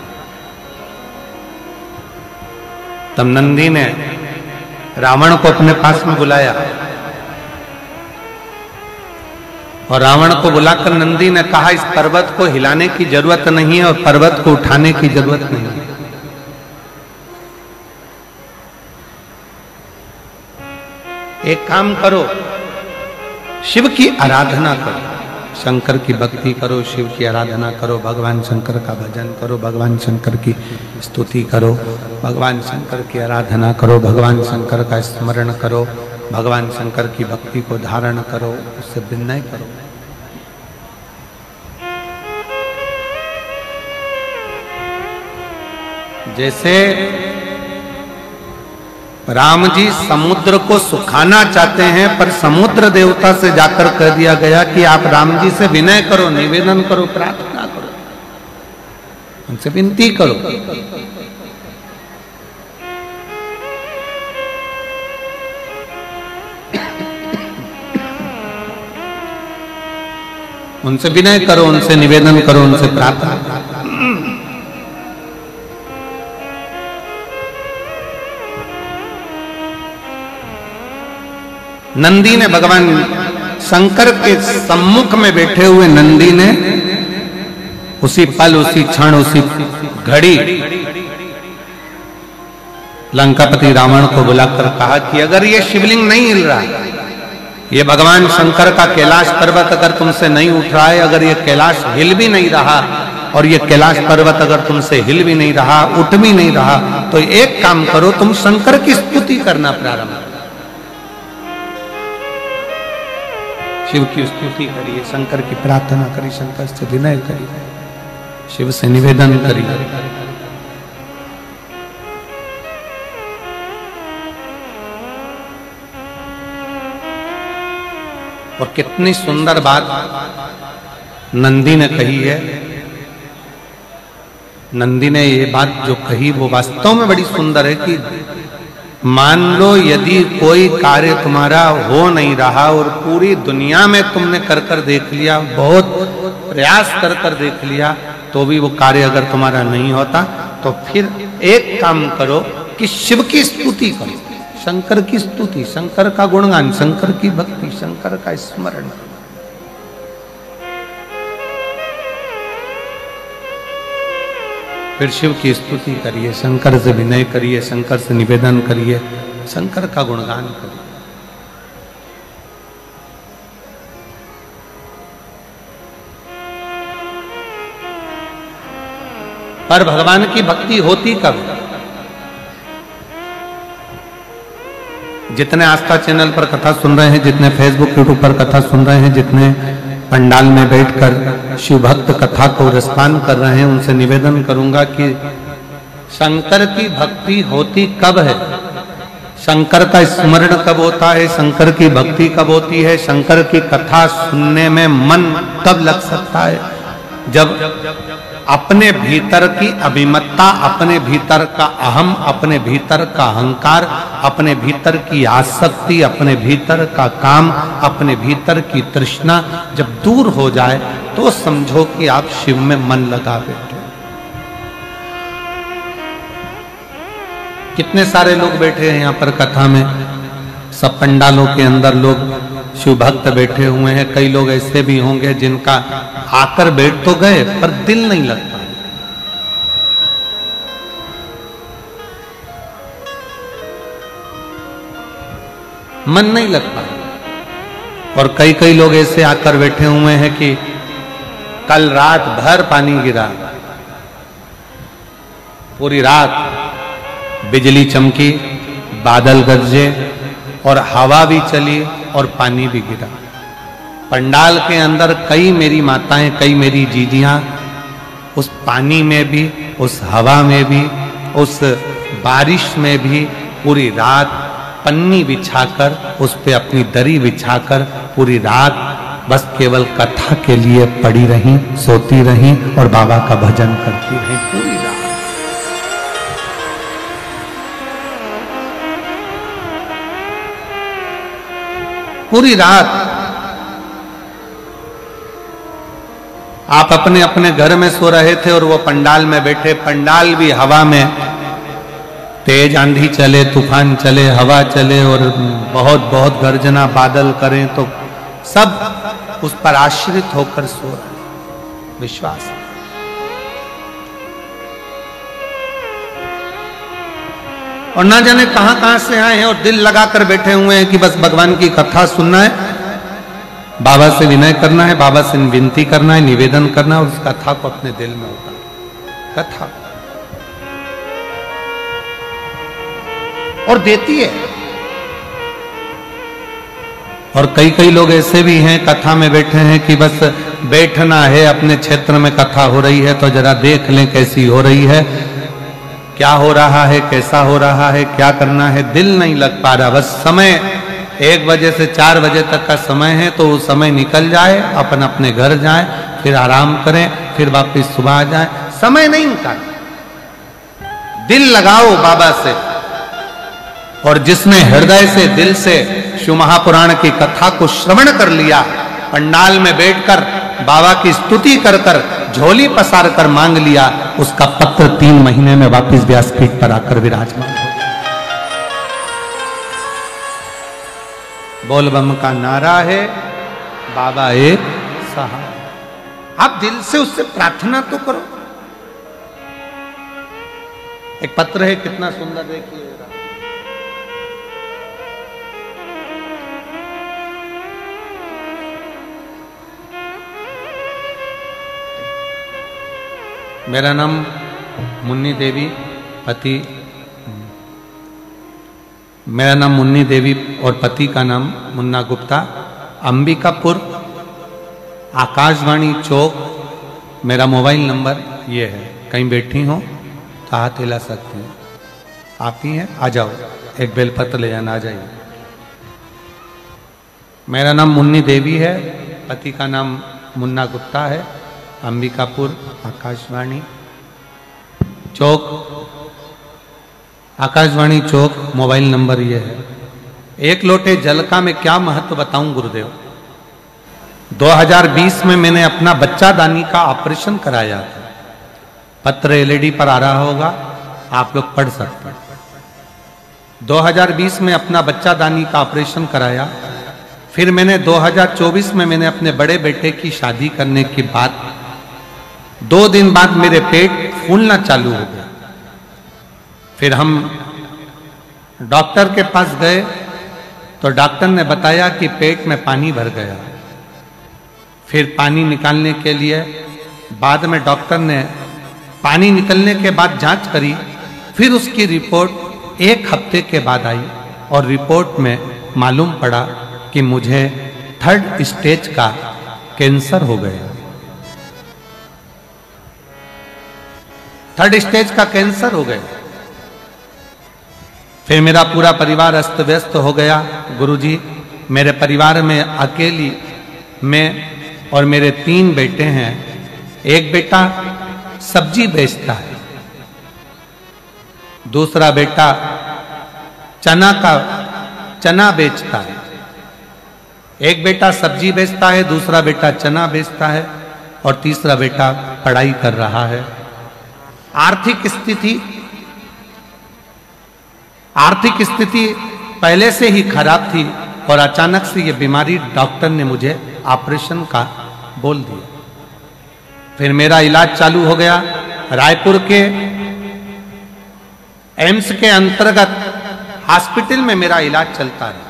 तब नंदी ने रावण को अपने पास में बुलाया और रावण को बुलाकर नंदी ने कहा, इस पर्वत को हिलाने की जरूरत नहीं है और पर्वत को उठाने की जरूरत नहीं है। एक काम करो, शिव की आराधना करो, शंकर की भक्ति करो, शिव की आराधना करो, भगवान शंकर का भजन करो, भगवान शंकर की स्तुति करो, भगवान शंकर की आराधना करो, भगवान शंकर का स्मरण करो, भगवान शंकर की भक्ति को धारण करो, उससे विनय करो। जैसे राम जी समुद्र को सुखाना चाहते हैं, पर समुद्र देवता से जाकर कह दिया गया कि आप राम जी से विनय करो, निवेदन करो, प्रार्थना करो, उनसे विनती करो। उनसे विनय करो, उनसे निवेदन करो, उनसे प्रार्थना करो। नंदी ने भगवान शंकर के सम्मुख में बैठे हुए नंदी ने उसी पल, उसी क्षण, उसी घड़ी लंकापति रावण को बुलाकर कहा कि अगर ये शिवलिंग नहीं हिल रहा, ये भगवान शंकर का कैलाश पर्वत अगर तुमसे नहीं उठ रहा है, अगर ये कैलाश हिल भी नहीं रहा और ये कैलाश पर्वत अगर तुमसे हिल भी नहीं रहा, उठ भी नहीं रहा, तो एक काम करो, तुम शंकर की स्तुति करना प्रारंभ करो। शिव की स्तुति करिए, शंकर की प्रार्थना करिए, शंकर से विनय करिए, शिव से निवेदन करिए। और कितनी सुंदर बात नंदी ने कही है। नंदी ने ये बात जो कही वो वास्तव में बड़ी सुंदर है कि मान लो यदि कोई कार्य तुम्हारा हो नहीं रहा और पूरी दुनिया में तुमने कर कर देख लिया, बहुत प्रयास कर कर देख लिया, तो भी वो कार्य अगर तुम्हारा नहीं होता, तो फिर एक काम करो कि शिव की स्तुति करो, शंकर की स्तुति, शंकर का गुणगान, शंकर की भक्ति, शंकर का स्मरण। फिर शिव की स्तुति करिए, शंकर से विनय करिए, शंकर से निवेदन करिए, शंकर का गुणगान करिए। पर भगवान की भक्ति होती कब? जितने आस्था चैनल पर कथा सुन रहे हैं, जितने फेसबुक यूट्यूब पर कथा सुन रहे हैं, जितने पंडाल में बैठकर शिव भक्त कथा को रसपान कर रहे हैं, उनसे निवेदन करूंगा कि शंकर की भक्ति होती कब है, शंकर का स्मरण कब होता है, शंकर की भक्ति कब होती है, शंकर की कथा सुनने में मन कब लग सकता है, जब अपने भीतर की अभिमत्ता, अपने भीतर का अहम, अपने भीतर का अहंकार, अपने भीतर की आसक्ति, अपने भीतर का काम, अपने भीतर की तृष्णा जब दूर हो जाए तो समझो कि आप शिव में मन लगा बैठे। कितने सारे लोग बैठे हैं यहाँ पर कथा में, सब पंडालों के अंदर लोग शिव भक्त बैठे हुए हैं। कई लोग ऐसे भी होंगे जिनका आकर बैठ तो गए पर दिल नहीं लगता, मन नहीं लगता। और कई कई लोग ऐसे आकर बैठे हुए हैं कि कल रात भर पानी गिरा, पूरी रात बिजली चमकी, बादल गरजे और हवा भी चली और पानी भी गिरा। पंडाल के अंदर कई मेरी माताएं, कई मेरी जीजियां उस पानी में भी, उस हवा में भी, उस बारिश में भी पूरी रात पन्नी बिछाकर, उस पे अपनी दरी बिछाकर पूरी रात बस केवल कथा के लिए पड़ी रहीं, सोती रहीं और बाबा का भजन करती रहीं पूरी रात। पूरी रात आप अपने अपने घर में सो रहे थे और वो पंडाल में बैठे, पंडाल भी हवा में, तेज आंधी चले, तूफान चले, हवा चले और बहुत बहुत गर्जना बादल करें तो सब उस पर आश्रित होकर सो रहे। विश्वास और ना जाने कहां कहां से आए हैं और दिल लगाकर बैठे हुए हैं कि बस भगवान की कथा सुनना है, बाबा से विनय करना है, बाबा से विनती करना है, निवेदन करना है और उस कथा को अपने दिल में उतार। कथा और देती है। और कई कई लोग ऐसे भी हैं कथा में बैठे हैं कि बस बैठना है, अपने क्षेत्र में कथा हो रही है तो जरा देख लें कैसी हो रही है, क्या हो रहा है, कैसा हो रहा है, क्या करना है, दिल नहीं लग पा रहा। बस समय 1 बजे से 4 बजे तक का समय है तो वो समय निकल जाए, अपन अपने घर जाए, फिर आराम करें, फिर वापस सुबह आ जाए। समय नहीं निकाल, दिल लगाओ बाबा से। और जिसने हृदय से, दिल से शिव महापुराण की कथा को श्रवण कर लिया, पंडाल में बैठकर बाबा की स्तुति कर कर, झोली पसार कर मांग लिया, उसका पत्र 3 महीने में वापिस व्यासपीठ पर आकर विराजमान हो। बोल बम का नारा है, बाबा एक सहारा। आप दिल से उससे प्रार्थना तो करो। एक पत्र है, कितना सुंदर, देखिए। मेरा नाम मुन्नी देवी, पति, मेरा नाम मुन्नी देवी और पति का नाम मुन्ना गुप्ता, अंबिकापुर, आकाशवाणी चौक। मेरा मोबाइल नंबर ये है, कहीं बैठी हो तो हाथ हिला सकते हैं। आप ही हैं, आ जाओ, एक बेलपत्र ले जाना, आ जाइए। मेरा नाम मुन्नी देवी है, पति का नाम मुन्ना गुप्ता है, अंबिकापुर, आकाशवाणी चौक, आकाशवाणी चौक। मोबाइल नंबर ये है। 1 लोटे जल का मैं क्या महत्व बताऊं गुरुदेव। 2020 में मैंने अपना बच्चादानी का ऑपरेशन कराया था। पत्र एलईडी पर आ रहा होगा, आप लोग पढ़ सकते हैं। 2020 में अपना बच्चादानी का ऑपरेशन कराया। फिर मैंने 2024 में मैंने अपने बड़े बेटे की शादी करने के बाद 2 दिन बाद मेरे पेट फूलना चालू हो गया। फिर हम डॉक्टर के पास गए तो डॉक्टर ने बताया कि पेट में पानी भर गया। फिर पानी निकालने के लिए बाद में डॉक्टर ने पानी निकलने के बाद जांच करी। फिर उसकी रिपोर्ट 1 हफ्ते के बाद आई और रिपोर्ट में मालूम पड़ा कि मुझे 3rd स्टेज का कैंसर हो गया, 3rd स्टेज का कैंसर हो गया। फिर मेरा पूरा परिवार अस्त व्यस्त हो गया। गुरुजी, मेरे परिवार में अकेली मैं और मेरे 3 बेटे हैं। एक बेटा सब्जी बेचता है, दूसरा बेटा चना बेचता है। एक बेटा सब्जी बेचता है, दूसरा बेटा चना बेचता है और तीसरा बेटा पढ़ाई कर रहा है। आर्थिक स्थिति पहले से ही खराब थी और अचानक से ये बीमारी डॉक्टर ने मुझे ऑपरेशन का बोल दिया। फिर मेरा इलाज चालू हो गया। रायपुर के एम्स के अंतर्गत हॉस्पिटल में मेरा इलाज चलता है।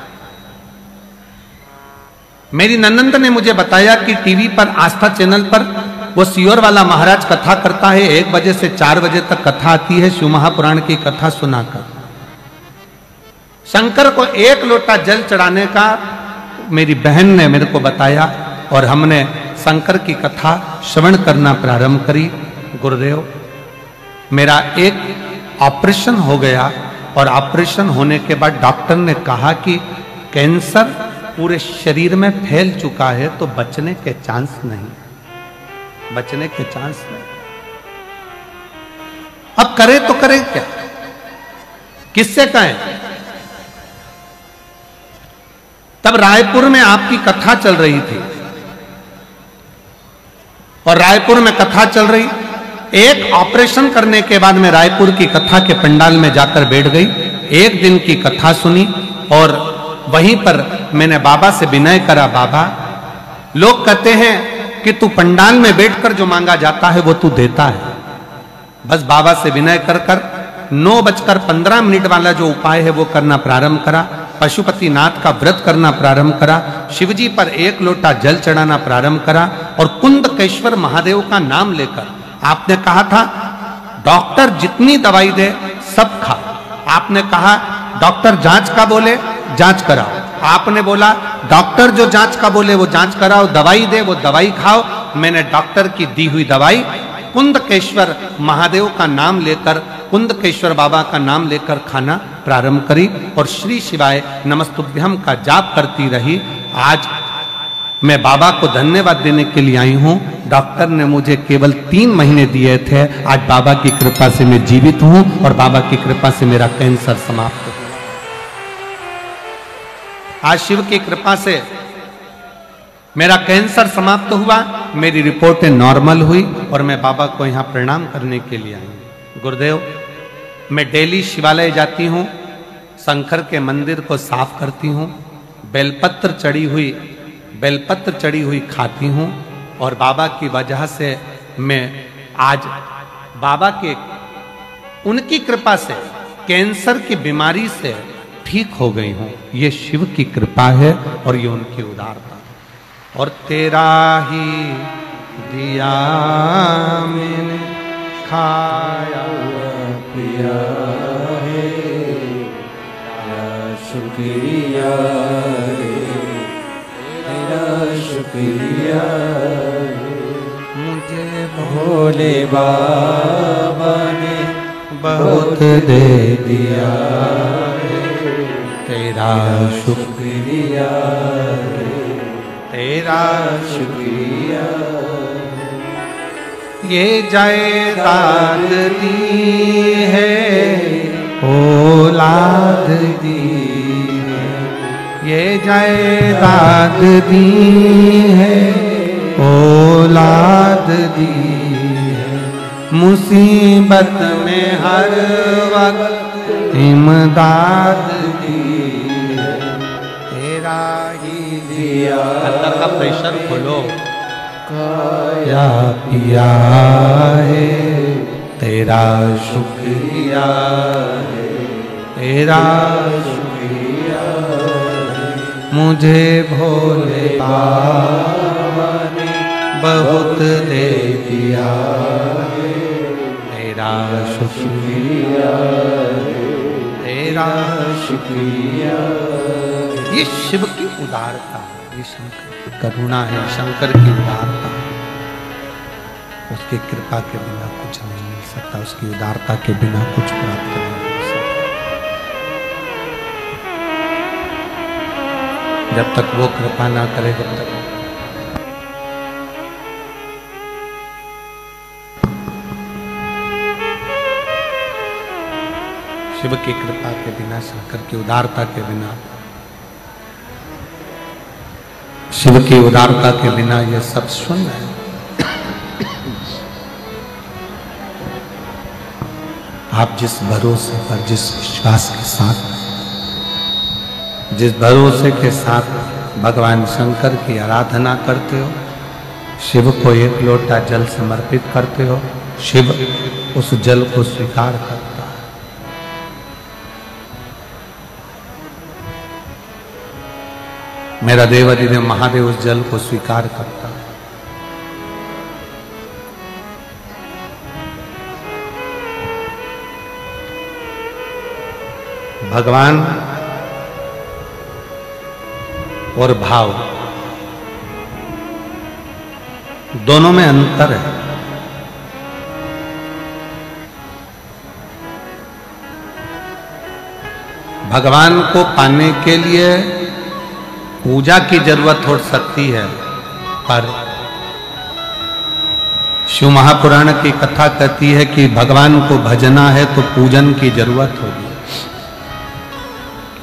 मेरी ननंद ने मुझे बताया कि टीवी पर आस्था चैनल पर वो सियोर वाला महाराज कथा करता है, 1 बजे से 4 बजे तक कथा आती है, शिव महापुराण की कथा सुनाकर। शंकर को 1 लोटा जल चढ़ाने का मेरी बहन ने मेरे को बताया और हमने शंकर की कथा श्रवण करना प्रारंभ करी। गुरुदेव, मेरा एक ऑपरेशन हो गया और ऑपरेशन होने के बाद डॉक्टर ने कहा कि कैंसर पूरे शरीर में फैल चुका है, तो बचने के चांस नहीं। अब करे तो करे क्या, किससे कहें? तब रायपुर में आपकी कथा चल रही थी और रायपुर में कथा चल रही, एक ऑपरेशन करने के बाद मैं रायपुर की कथा के पंडाल में जाकर बैठ गई। 1 दिन की कथा सुनी और वहीं पर मैंने बाबा से विनय करा। बाबा, लोग कहते हैं कि तू पंडाल में बैठकर जो मांगा जाता है वो तू देता है। बस बाबा से विनय कर 9:15 वाला जो उपाय है वो करना प्रारंभ करा। पशुपतिनाथ का व्रत करना प्रारंभ करा, शिवजी पर 1 लोटा जल चढ़ाना प्रारंभ करा और कुंदकेश्वर महादेव का नाम लेकर, आपने कहा था डॉक्टर जितनी दवाई दे सब खा। आपने कहा डॉक्टर जांच का बोले जांच कराओ। आपने बोला डॉक्टर जो जांच का बोले वो जांच कराओ, दवाई दे वो दवाई खाओ। मैंने डॉक्टर की दी हुई दवाई कुंदकेश्वर महादेव का नाम लेकर, कुंदकेश्वर बाबा का नाम लेकर खाना प्रारंभ करी और श्री शिवाय नमस्तुभ्यम का जाप करती रही। आज मैं बाबा को धन्यवाद देने के लिए आई हूं। डॉक्टर ने मुझे केवल 3 महीने दिए थे। आज बाबा की कृपा से मैं जीवित हूं और बाबा की कृपा से मेरा कैंसर समाप्त हुआ। आज शिव की कृपा से मेरा कैंसर समाप्त हुआ, मेरी रिपोर्टें नॉर्मल हुई और मैं बाबा को यहां प्रणाम करने के लिए आई। गुरुदेव, मैं डेली शिवालय जाती हूं, शंकर के मंदिर को साफ करती हूं, बेलपत्र चढ़ी हुई खाती हूं और बाबा की वजह से मैं आज बाबा के उनकी कृपा से कैंसर की बीमारी से ठीक हो गई हूं। ये शिव की कृपा है और ये उनकी उदारता। और तेरा ही दिया मैंने खाया पिया है, शुक्रिया तेरा शुक्रिया। मुझे भोले बाबा ने बहुत दे दिया, तेरा शुक्रिया तेरा शुक्रिया। ये जायदाद दी है औलाद दी है, ये जायदाद दी है औलाद दी है। मुसीबत में हर वक्त इमदाद दी है, तेरा ही दिया। अंदर का प्रेशर खोलो। खाया पिया है, तेरा शुक्रिया है, तेरा शुक्रिया है। मुझे भोले बाबा ने बहुत दे दिया है, तेरा शुक्रिया है, तेरा शुक्रिया। ये शिव की उदारता है। ये शंकर की करुणा है, शंकर की उदारता। उसकी कृपा के बिना कुछ नहीं मिल सकता, उसकी उदारता के बिना कुछ प्राप्त नहीं हो सकता। जब तक वो कृपा ना करे जब तक शिव की कृपा के बिना, शंकर की उदारता के बिना, शिव की उदारता के बिना ये सब शून्य है। आप जिस भरोसे पर, जिस विश्वास के साथ, जिस भरोसे के साथ भगवान शंकर की आराधना करते हो, शिव को एक लोटा जल समर्पित करते हो, शिव उस जल को स्वीकार करता है। मेरा देवाधिदेव महादेव उस जल को स्वीकार करता है। भगवान और भाव दोनों में अंतर है। भगवान को पाने के लिए पूजा की जरूरत हो सकती है, पर शिव महापुराण की कथा कहती है कि भगवान को भजना है तो पूजन की जरूरत होगी,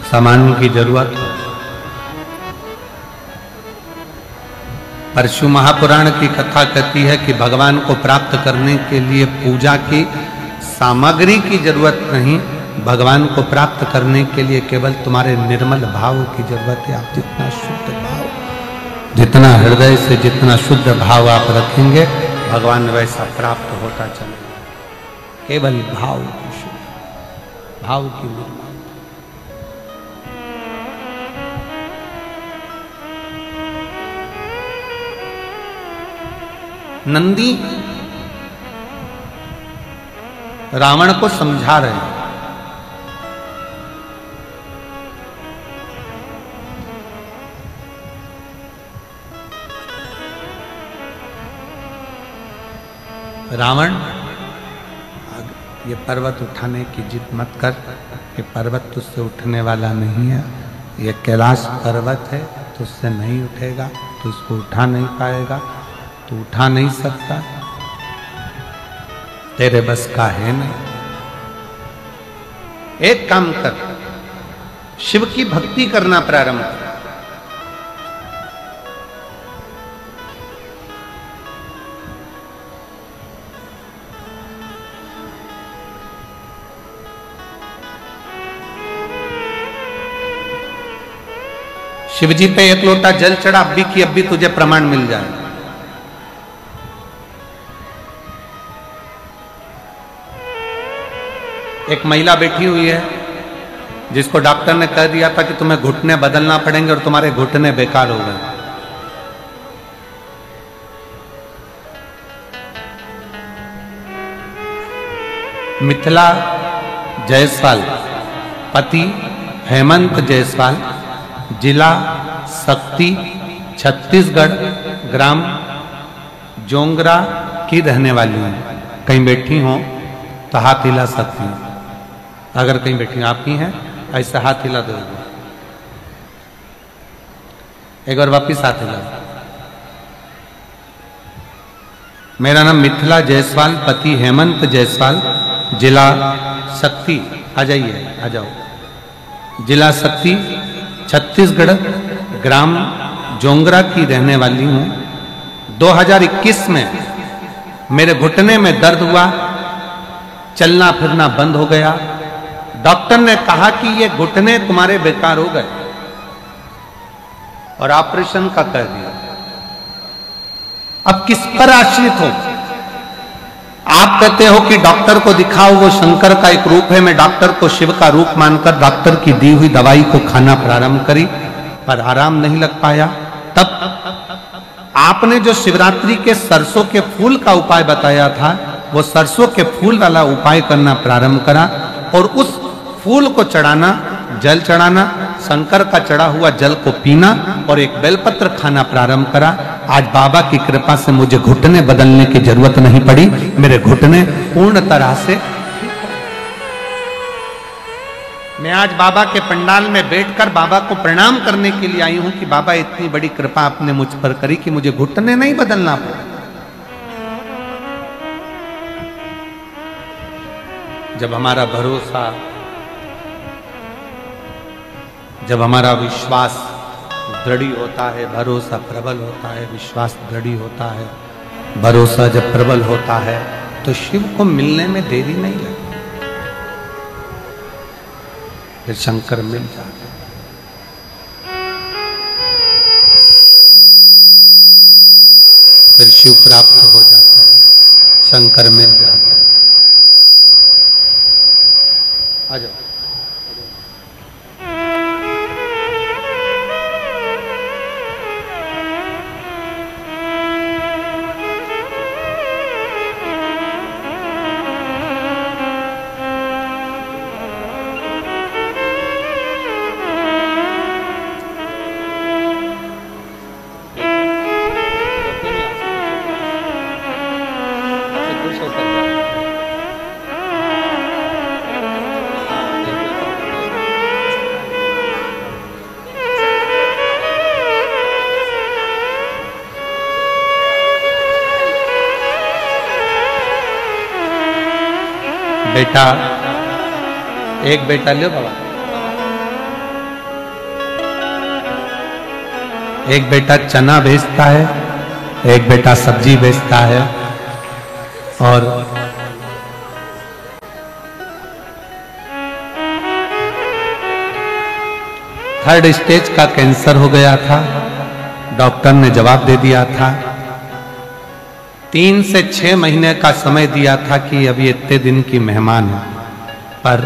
सामान की जरूरत होगी। पर शिव महापुराण की कथा कहती है कि भगवान को प्राप्त करने के लिए पूजा की सामग्री की जरूरत नहीं, भगवान को प्राप्त करने के लिए केवल तुम्हारे निर्मल भाव की जरूरत है। आप जितना शुद्ध भाव, जितना हृदय से जितना शुद्ध भाव आप रखेंगे, भगवान वैसा प्राप्त होता चलेगा। केवल भाव की शुद्ध, भाव की निर्मल। नंदी रावण को समझा रहे हैं। रावण, ये पर्वत उठाने की जिद मत कर, ये पर्वत तुझसे उठने वाला नहीं है, ये कैलाश पर्वत है, तुझसे नहीं उठेगा, तू इसको उठा नहीं पाएगा, तू उठा नहीं सकता, तेरे बस का है नहीं। एक काम कर, शिव की भक्ति करना प्रारंभ कर। शिव जी पे एक लोटा जल चढ़ा, अभी की अभी तुझे प्रमाण मिल जाए। एक महिला बैठी हुई है जिसको डॉक्टर ने कह दिया था कि तुम्हें घुटने बदलना पड़ेंगे और तुम्हारे घुटने बेकार हो गए। मिथिला जायसवाल, पति हेमंत जायसवाल, जिला शक्ति, छत्तीसगढ़, ग्राम जोंगरा की रहने वाली हैं। कहीं बैठी हो तो हाथ हिला सकती हैं। अगर कहीं बैठी आप ही हैं, ऐसा हाथ हिला दो। एक बार वापिस हाथ हिला। मेरा नाम मिथिला जायसवाल, पति हेमंत जायसवाल, जिला शक्ति, आ जाइए, आ जाओ, जिला शक्ति, छत्तीसगढ़, ग्राम जोंगरा की रहने वाली हूं। 2021 में मेरे घुटने में दर्द हुआ, चलना फिरना बंद हो गया। डॉक्टर ने कहा कि ये घुटने तुम्हारे बेकार हो गए और ऑपरेशन का कर दिया। अब किस पर आश्रित हो? आप कहते हो कि डॉक्टर को दिखाओ, वो शंकर का एक रूप है। मैं डॉक्टर को शिव का रूप मानकर डॉक्टर की दी हुई दवाई को खाना प्रारंभ करी, पर आराम नहीं लग पाया। तब आपने जो शिवरात्रि के सरसों के फूल का उपाय बताया था, वो सरसों के फूल वाला उपाय करना प्रारंभ करा और उस फूल को चढ़ाना, जल चढ़ाना, शंकर का चढ़ा हुआ जल को पीना और एक बेलपत्र खाना प्रारंभ करा। आज बाबा की कृपा से मुझे घुटने बदलने की जरूरत नहीं पड़ी, मेरे घुटने पूर्ण तरह से। मैं आज बाबा के पंडाल में बैठकर बाबा को प्रणाम करने के लिए आई हूं कि बाबा इतनी बड़ी कृपा आपने मुझ पर करी कि मुझे घुटने नहीं बदलना पड़ा। जब हमारा भरोसा, जब हमारा विश्वास दृढ़ होता है, भरोसा प्रबल होता है, विश्वास दृढ़ होता है, भरोसा जब प्रबल होता है तो शिव को मिलने में देरी नहीं लगती, फिर शंकर मिल जाते हैं। फिर शिव प्राप्त हो जाता है, शंकर मिल जाता है। आ जाओ। बेटा, एक बेटा लो बाबा, एक बेटा चना बेचता है, एक बेटा सब्जी बेचता है, और थर्ड स्टेज का कैंसर हो गया था। डॉक्टर ने जवाब दे दिया था, 3 से 6 महीने का समय दिया था कि अभी इतने दिन की मेहमान है, पर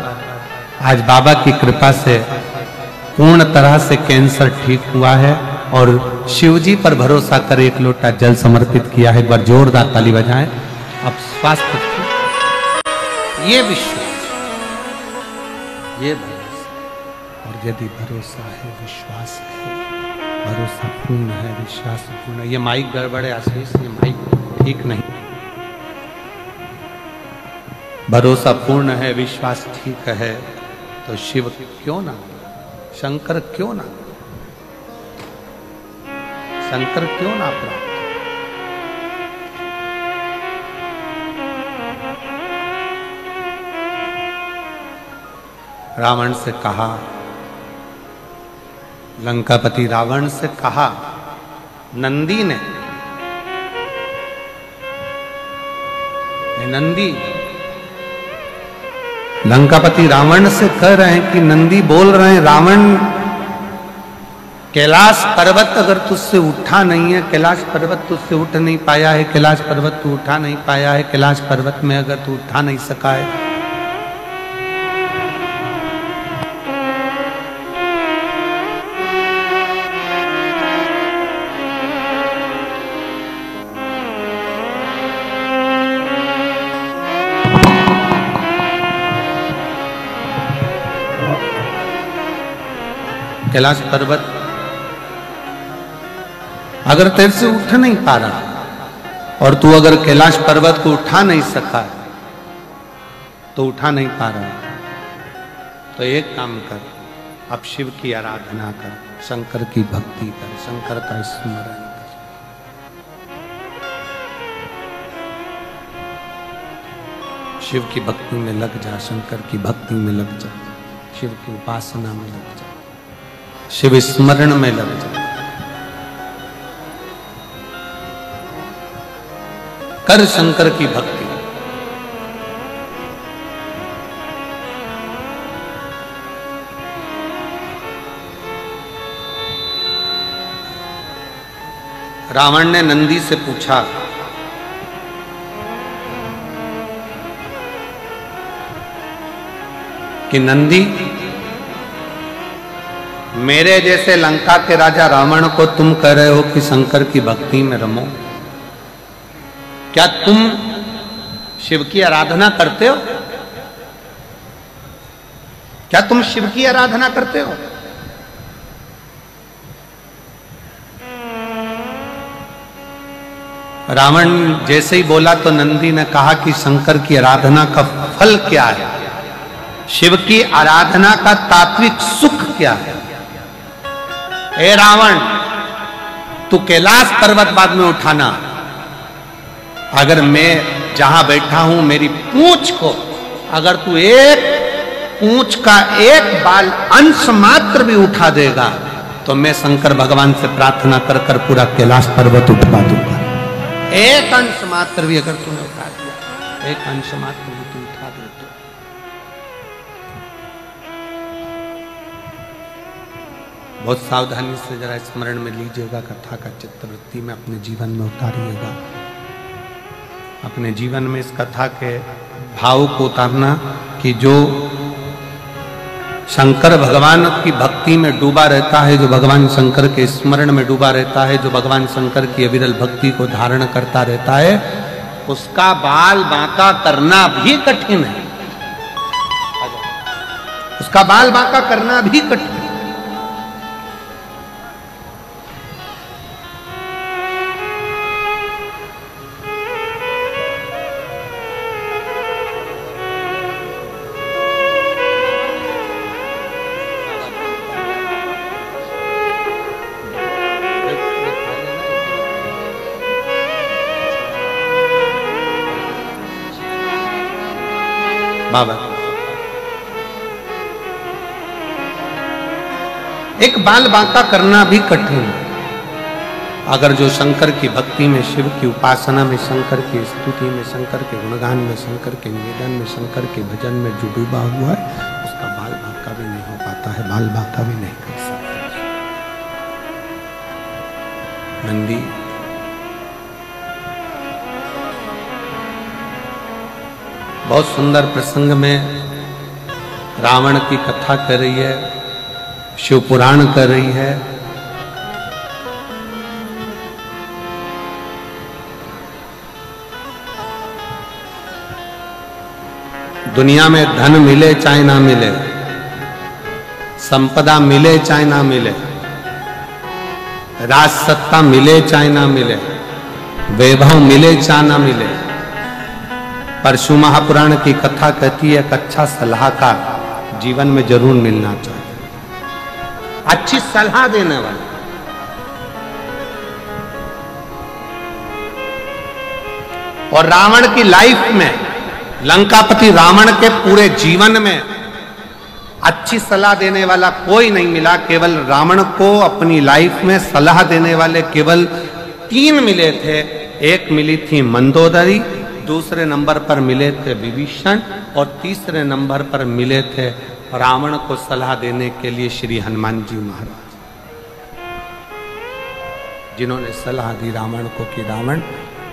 आज बाबा की कृपा से पूर्ण तरह से कैंसर ठीक हुआ है और शिवजी पर भरोसा कर 1 लोटा जल समर्पित किया है। एक बार जोरदार ताली बजाएं। अब स्वास्थ्य, ये विश्वास, ये भरोसा, और यदि भरोसा है, विश्वास है, भरोसा पूर्ण है, विश्वास पूर्ण है। ये माइक गड़बड़ है आशीष, ये माइक ठीक नहीं। भरोसा पूर्ण है, विश्वास ठीक है, तो शिव क्यों ना, शंकर क्यों ना, शंकर क्यों ना प्राप्त। रावण से कहा, लंकापति रावण से कहा नंदी ने, नंदी, लंकापति रावण से कह रहे हैं कि नंदी बोल रहे हैं, रावण कैलाश पर्वत अगर तुझसे उठा नहीं है, कैलाश पर्वत तुझसे उठ नहीं पाया है, कैलाश पर्वत तू उठा नहीं पाया है, कैलाश पर्वत में अगर तू उठा नहीं सका है, कैलाश पर्वत अगर तेरे से उठ नहीं पा रहा और तू अगर कैलाश पर्वत को उठा नहीं सका तो उठा नहीं पा रहा, तो एक काम कर, अब शिव की आराधना कर, शंकर की भक्ति कर, शंकर का स्मरण कर। शिव की भक्ति में लग जा, शंकर की भक्ति में लग जा, शिव की उपासना में लग जा, शिव स्मरण में लग जा, कर शंकर की भक्ति। रावण ने नंदी से पूछा, कि नंदी, मेरे जैसे लंका के राजा रावण को तुम कह रहे हो कि शंकर की भक्ति में रमो, क्या तुम शिव की आराधना करते हो? क्या तुम शिव की आराधना करते हो? रावण जैसे ही बोला तो नंदी ने कहा कि शंकर की आराधना का फल क्या है, शिव की आराधना का तात्विक सुख क्या है। ए रावण, तू कैलाश पर्वत बाद में उठाना, अगर मैं जहां बैठा हूं मेरी पूंछ को अगर तू एक पूंछ का एक बाल अंश मात्र भी उठा देगा तो मैं शंकर भगवान से प्रार्थना कर कर पूरा कैलाश पर्वत उठवा दूंगा। एक अंश मात्र भी अगर तूने उठा दिया, एक अंश मात्र भी तू उठा दे तो बहुत सावधानी से जरा स्मरण में लीजिएगा, कथा का चित्तवृत्ति में अपने जीवन में उतारिएगा। अपने जीवन में इस कथा के भाव को उतारना कि जो शंकर भगवान की भक्ति में डूबा रहता है, जो भगवान शंकर के स्मरण में डूबा रहता है, जो भगवान शंकर की अविरल भक्ति को धारण करता रहता है, उसका बाल बांका करना भी कठिन है। उसका बाल बांका करना भी कठिन है। बाबा एक बाल बांका करना भी कठिन है। अगर जो शंकर की भक्ति में, शिव की उपासना में, शंकर की स्तुति में, शंकर के गुणगान में, शंकर के निवेदन में, शंकर के भजन में जो डूबा हुआ है, उसका बाल बांका भी नहीं हो पाता है, बाल बांका भी नहीं कर सकता। नंदी बहुत सुंदर प्रसंग में रावण की कथा कर रही है, शिव पुराण कर रही है। दुनिया में धन मिले चाहे ना मिले, संपदा मिले चाहे ना मिले, राज सत्ता मिले चाहे ना मिले, वैभव मिले चाहे ना मिले, पर शिव महापुराण की कथा कहती है एक अच्छा सलाहकार जीवन में जरूर मिलना चाहिए, अच्छी सलाह देने वाला। और रावण की लाइफ में, लंकापति रावण के पूरे जीवन में अच्छी सलाह देने वाला कोई नहीं मिला। केवल रावण को अपनी लाइफ में सलाह देने वाले केवल 3 मिले थे। एक मिली थी मंदोदरी, दूसरे नंबर पर मिले थे विभीषण, और तीसरे नंबर पर मिले थे रावण को सलाह देने के लिए श्री हनुमान जी महाराज, जिन्होंने सलाह दी रावण को कि रावण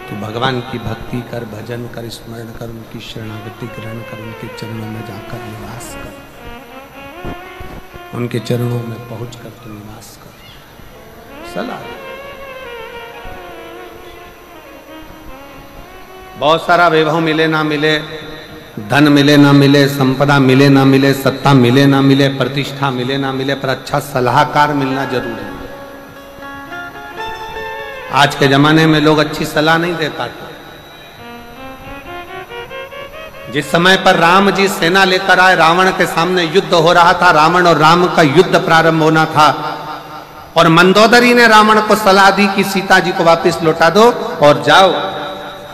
तू भगवान की भक्ति कर, भजन कर, स्मरण कर, उनकी शरणागति ग्रहण कर, उनके चरणों में जाकर निवास कर, उनके चरणों में पहुंचकर तू निवास कर। सलाह बहुत सारा वैभव मिले ना मिले, धन मिले ना मिले, संपदा मिले ना मिले, सत्ता मिले ना मिले, प्रतिष्ठा मिले ना मिले, पर अच्छा सलाहकार मिलना जरूरी है। आज के जमाने में लोग अच्छी सलाह नहीं दे पाते। जिस समय पर राम जी सेना लेकर आए, रावण के सामने युद्ध हो रहा था, रावण और राम का युद्ध प्रारंभ होना था, और मंदोदरी ने रावण को सलाह दी कि सीता जी को वापस लौटा दो और जाओ।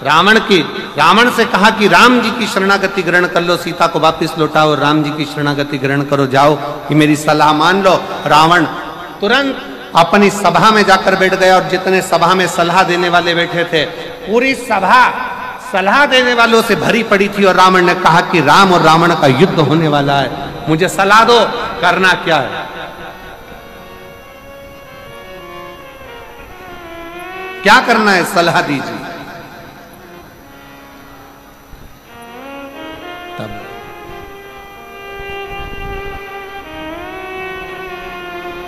रावण से कहा कि राम जी की शरणागति ग्रहण कर लो, सीता को वापस लौटाओ, राम जी की शरणागति ग्रहण करो, जाओ कि मेरी सलाह मान लो। रावण तुरंत अपनी सभा में जाकर बैठ गया, और जितने सभा में सलाह देने वाले बैठे थे, पूरी सभा सलाह देने वालों से भरी पड़ी थी। और रावण ने कहा कि राम और रावण का युद्ध होने वाला है, मुझे सलाह दो, करना क्या है। क्या करना है, सलाह दीजिए। तब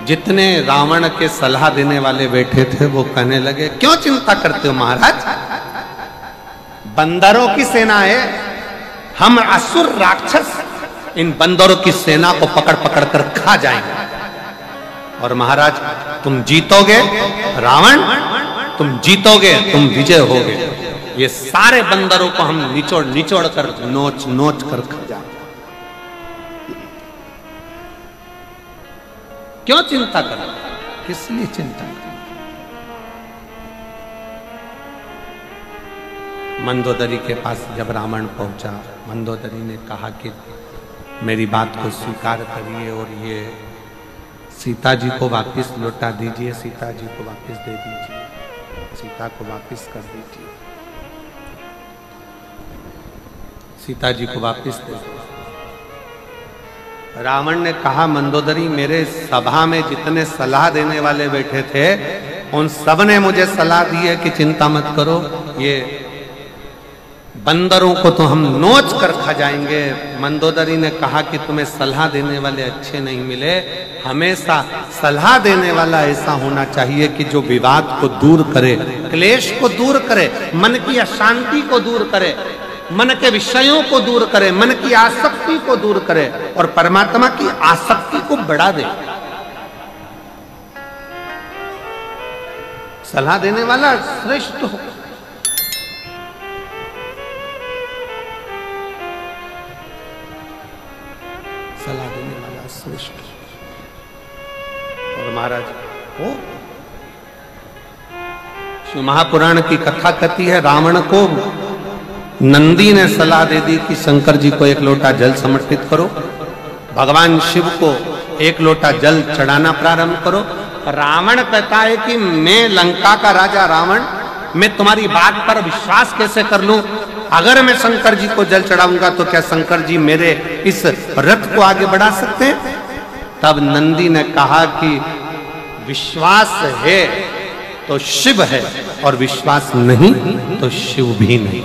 जितने रावण के सलाह देने वाले बैठे थे वो कहने लगे, क्यों चिंता करते हो महाराज, बंदरों की सेना है, हम असुर राक्षस इन बंदरों की सेना को पकड़ पकड़ कर खा जाएंगे, और महाराज तुम जीतोगे। रावण तुम जीतोगे, तुम विजय होगे। ये सारे बंदरों को हम निचोड़ निचोड़ कर नोच नोच कर खा जाए। क्यों चिंता करें? किस लिए चिंता करें? मंदोदरी के पास जब रावण पहुंचा, मंदोदरी ने कहा कि मेरी बात को स्वीकार करिए और ये सीता जी को वापस लौटा दीजिए, सीता जी को वापस दे दीजिए, सीता को वापस कर दीजिए, सीता जी को वापस दे दीजिए। रावण ने कहा, मंदोदरी मेरे सभा में जितने सलाह देने वाले बैठे थे उन सब ने मुझे सलाह दी है कि चिंता मत करो, ये बंदरों को तो हम नोच कर खा जाएंगे। मंदोदरी ने कहा कि तुम्हें सलाह देने वाले अच्छे नहीं मिले, हमेशा सलाह देने वाला ऐसा होना चाहिए कि जो विवाद को दूर करे, क्लेश को दूर करे, मन की अशांति को दूर करे, मन के विषयों को दूर करे, मन की आसक्ति को दूर करे और परमात्मा की आसक्ति को बढ़ा दे। सलाह देने वाला श्रेष्ठ हो। सलाह देने वाला श्रेष्ठ। और महाराज हो शिव महापुराण की कथा कहती है, रावण को नंदी ने सलाह दे दी कि शंकर जी को एक लोटा जल समर्पित करो, भगवान शिव को एक लोटा जल चढ़ाना प्रारंभ करो। रावण कहता है कि मैं लंका का राजा रावण, मैं तुम्हारी बात पर विश्वास कैसे कर लूं? अगर मैं शंकर जी को जल चढ़ाऊंगा तो क्या शंकर जी मेरे इस रथ को आगे बढ़ा सकते हैं? तब नंदी ने कहा कि विश्वास है तो शिव है और विश्वास नहीं तो शिव भी नहीं।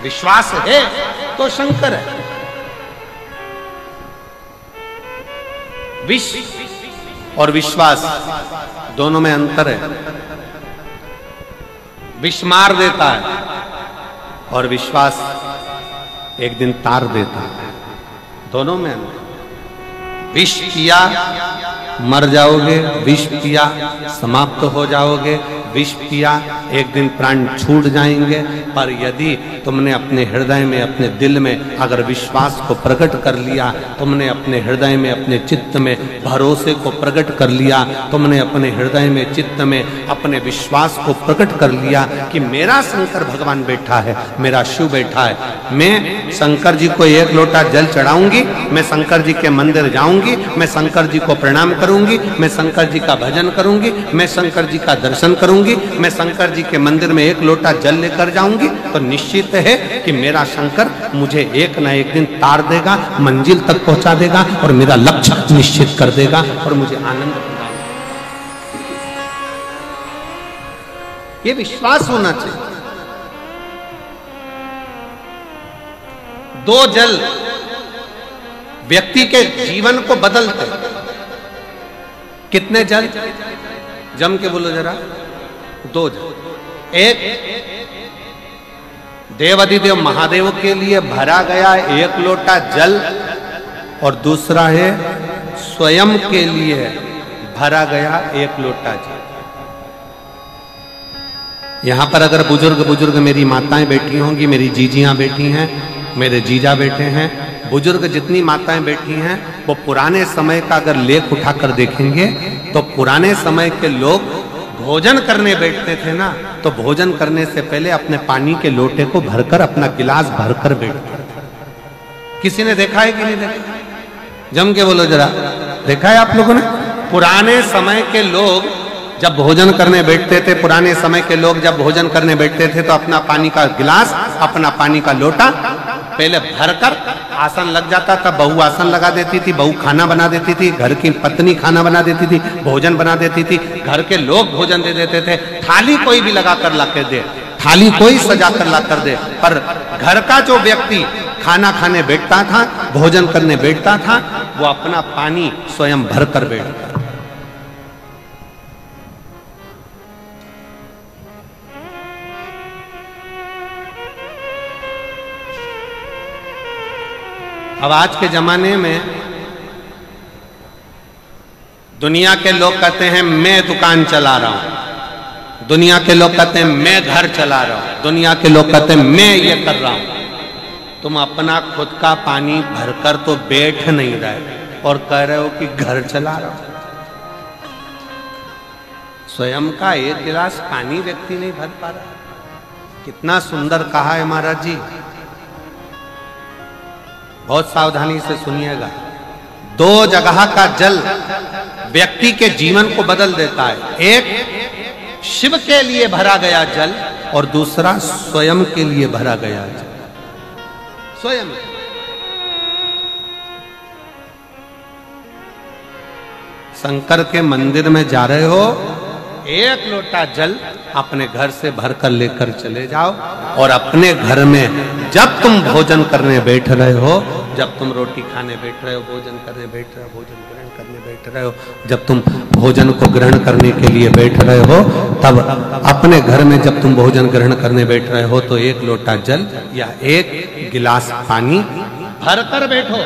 विश्वास है तो शंकर है। विष और विश्वास दोनों में अंतर है। विष मार देता है और विश्वास एक दिन तार देता है। दोनों में अंतर। विष पिया मर जाओगे, विष पिया समाप्त हो जाओगे, विष पिया एक दिन प्राण छूट जाएंगे। पर यदि तुमने अपने हृदय में, अपने दिल में अगर विश्वास को प्रकट कर लिया, तुमने अपने हृदय में, अपने चित्त में भरोसे को प्रकट कर लिया, तुमने अपने हृदय में, चित्त में अपने विश्वास को प्रकट कर लिया कि मेरा शंकर भगवान बैठा है, मेरा शिव बैठा है, मैं शंकर जी को एक लोटा जल चढ़ाऊंगी, मैं शंकर जी के मंदिर जाऊंगी, मैं शंकर जी को प्रणाम करूंगी, मैं शंकर जी का भजन करूंगी, मैं शंकर जी का दर्शन करूंगी, मैं शंकर जी के मंदिर में एक लोटा जल लेकर जाऊंगी, तो निश्चित है कि मेरा शंकर मुझे एक न एक दिन तार देगा, मंजिल तक पहुंचा देगा और मेरा लक्ष्य निश्चित कर देगा और मुझे आनंद देगा। ये विश्वास होना चाहिए। दो जल व्यक्ति के जीवन को बदलते। कितने जल? जम के बोलो जरा। दो जल। एक देवाधिदेव महादेव के लिए भरा गया एक लोटा जल और दूसरा है स्वयं के लिए भरा गया एक लोटा जल। यहां पर अगर बुजुर्ग मेरी माताएं बैठी होंगी, मेरी जीजियां बैठी हैं, मेरे जीजा बैठे हैं, बुजुर्ग जितनी माताएं बैठी हैं, वो पुराने समय का अगर लेख उठाकर देखेंगे तो पुराने समय के लोग भोजन करने बैठते थे ना, तो भोजन करने से पहले अपने पानी के लोटे को भरकर, अपना गिलास भरकर बैठते थे। किसी ने देखा है कि नहीं देखा? जम के बोलो जरा। देखा है आप लोगों ने? पुराने समय के लोग जब भोजन करने बैठते थे, पुराने समय के लोग जब भोजन करने बैठते थे तो अपना पानी का गिलास, अपना पानी का लोटा पहले भरकर आसन लग जाता था। बहू आसन लगा देती थी, बहू खाना बना देती थी, घर की पत्नी खाना बना देती थी, भोजन बना देती थी, घर के लोग भोजन दे देते थे। थाली कोई भी लगा कर ला कर दे, थाली कोई सजा कर ला कर दे, पर घर का जो व्यक्ति खाना खाने बैठता था, भोजन करने बैठता था, वो अपना पानी स्वयं भर कर बैठता। अब आज के जमाने में दुनिया के लोग कहते हैं मैं दुकान चला रहा हूं, दुनिया के लोग कहते हैं मैं घर चला रहा हूं, दुनिया के लोग कहते हैं मैं ये कर रहा हूं। तुम अपना खुद का पानी भरकर तो बैठ नहीं रहे और कह रहे हो कि घर चला रहा हूं। स्वयं का एक गिलास पानी व्यक्ति नहीं भर पा रहा। कितना सुंदर कहा है महाराज जी, बहुत सावधानी से सुनिएगा। दो जगह का जल व्यक्ति के जीवन को बदल देता है। एक शिव के लिए भरा गया जल और दूसरा स्वयं के लिए भरा गया जल। स्वयं शंकर के मंदिर में जा रहे हो, एक लोटा जल अपने घर से भरकर लेकर चले जाओ और अपने घर में जब तुम भोजन करने बैठ रहे हो, जब तुम रोटी खाने बैठ रहे हो, भोजन करने बैठ रहे हो, भोजन ग्रहण करने बैठ रहे हो, जब तुम भोजन को ग्रहण करने के लिए बैठ रहे हो, तब अपने घर में जब तुम भोजन ग्रहण करने बैठ रहे हो तो एक लोटा जल या एक गिलास पानी भरकर बैठो।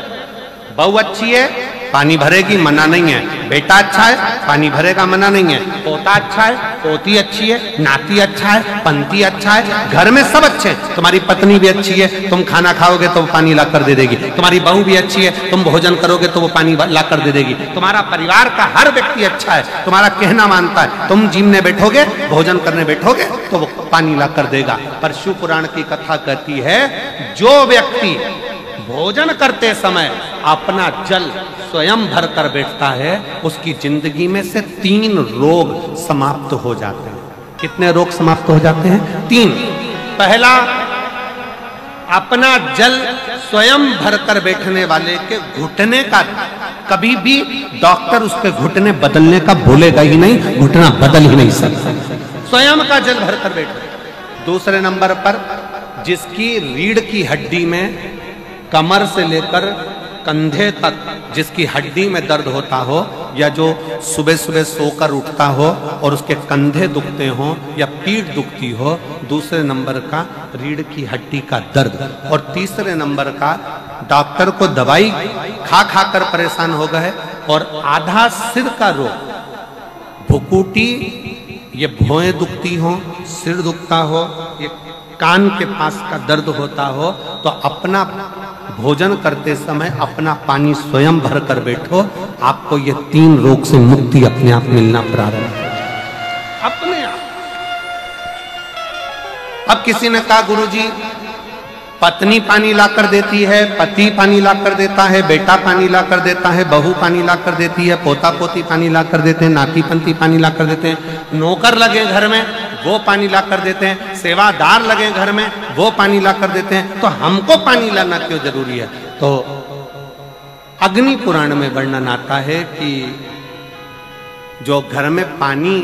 बहू अच्छी है, पानी भरेगी, मना नहीं है। बेटा अच्छा है, पानी भरेगा, मना नहीं है। पोता अच्छा है, पोती अच्छी है, नाती अच्छा है, पंती अच्छा है, घर में सब अच्छे हैं। तुम्हारी पत्नी भी अच्छी है, तुम खाना खाओगे तो वो पानी ला कर दे देगी। तुम्हारी बहू भी अच्छी है, तुम भोजन करोगे तो वो पानी ला कर दे देगी। तुम्हारा परिवार का हर व्यक्ति अच्छा है, तुम्हारा कहना मानता है। तुम जिमने बैठोगे, भोजन करने बैठोगे तो वो पानी ला कर देगा। पर शिव पुराण की कथा कहती है, जो व्यक्ति भोजन करते समय अपना जल स्वयं भरकर बैठता है, उसकी जिंदगी में से 3 रोग समाप्त हो जाते हैं। कितने रोग समाप्त हो जाते हैं? 3। पहला, अपना जल स्वयं भरकर बैठने वाले के घुटने का कभी भी डॉक्टर उसके घुटने बदलने का बोलेगा ही नहीं, घुटना बदल ही नहीं सकता। स्वयं का जल भरकर बैठे। दूसरे नंबर पर, जिसकी रीढ़ की हड्डी में कमर से लेकर कंधे तक जिसकी हड्डी में दर्द होता हो, या जो सुबह सुबह सोकर उठता हो और उसके कंधे दुखते हो या पीठ दुखती हो। दूसरे नंबर का रीढ़ की हड्डी का दर्द। और तीसरे नंबर का, डॉक्टर को दवाई खा खा कर परेशान हो गए और आधा सिर का रोग, भुकुटी, ये भौएं दुखती हो, सिर दुखता हो, ये कान के पास का दर्द होता हो, तो अपना भोजन करते समय अपना पानी स्वयं भर कर बैठो। आपको ये 3 रोग से मुक्ति अपने आप मिलना प्रारंभ हो, अपने आप। अब किसी ने कहा, गुरुजी पत्नी पानी ला कर देती है, पति पानी ला कर देता है, बेटा पानी ला कर देता है, बहू पानी ला कर देती है, पोता पोती पानी ला कर देते हैं, नाती पंती पानी ला कर देते हैं, नौकर लगे घर में वो पानी ला कर देते हैं, सेवादार लगे घर में वो पानी ला कर देते हैं, तो हमको पानी लाना क्यों जरूरी है? तो अग्नि पुराण में वर्णन आता है कि जो घर में पानी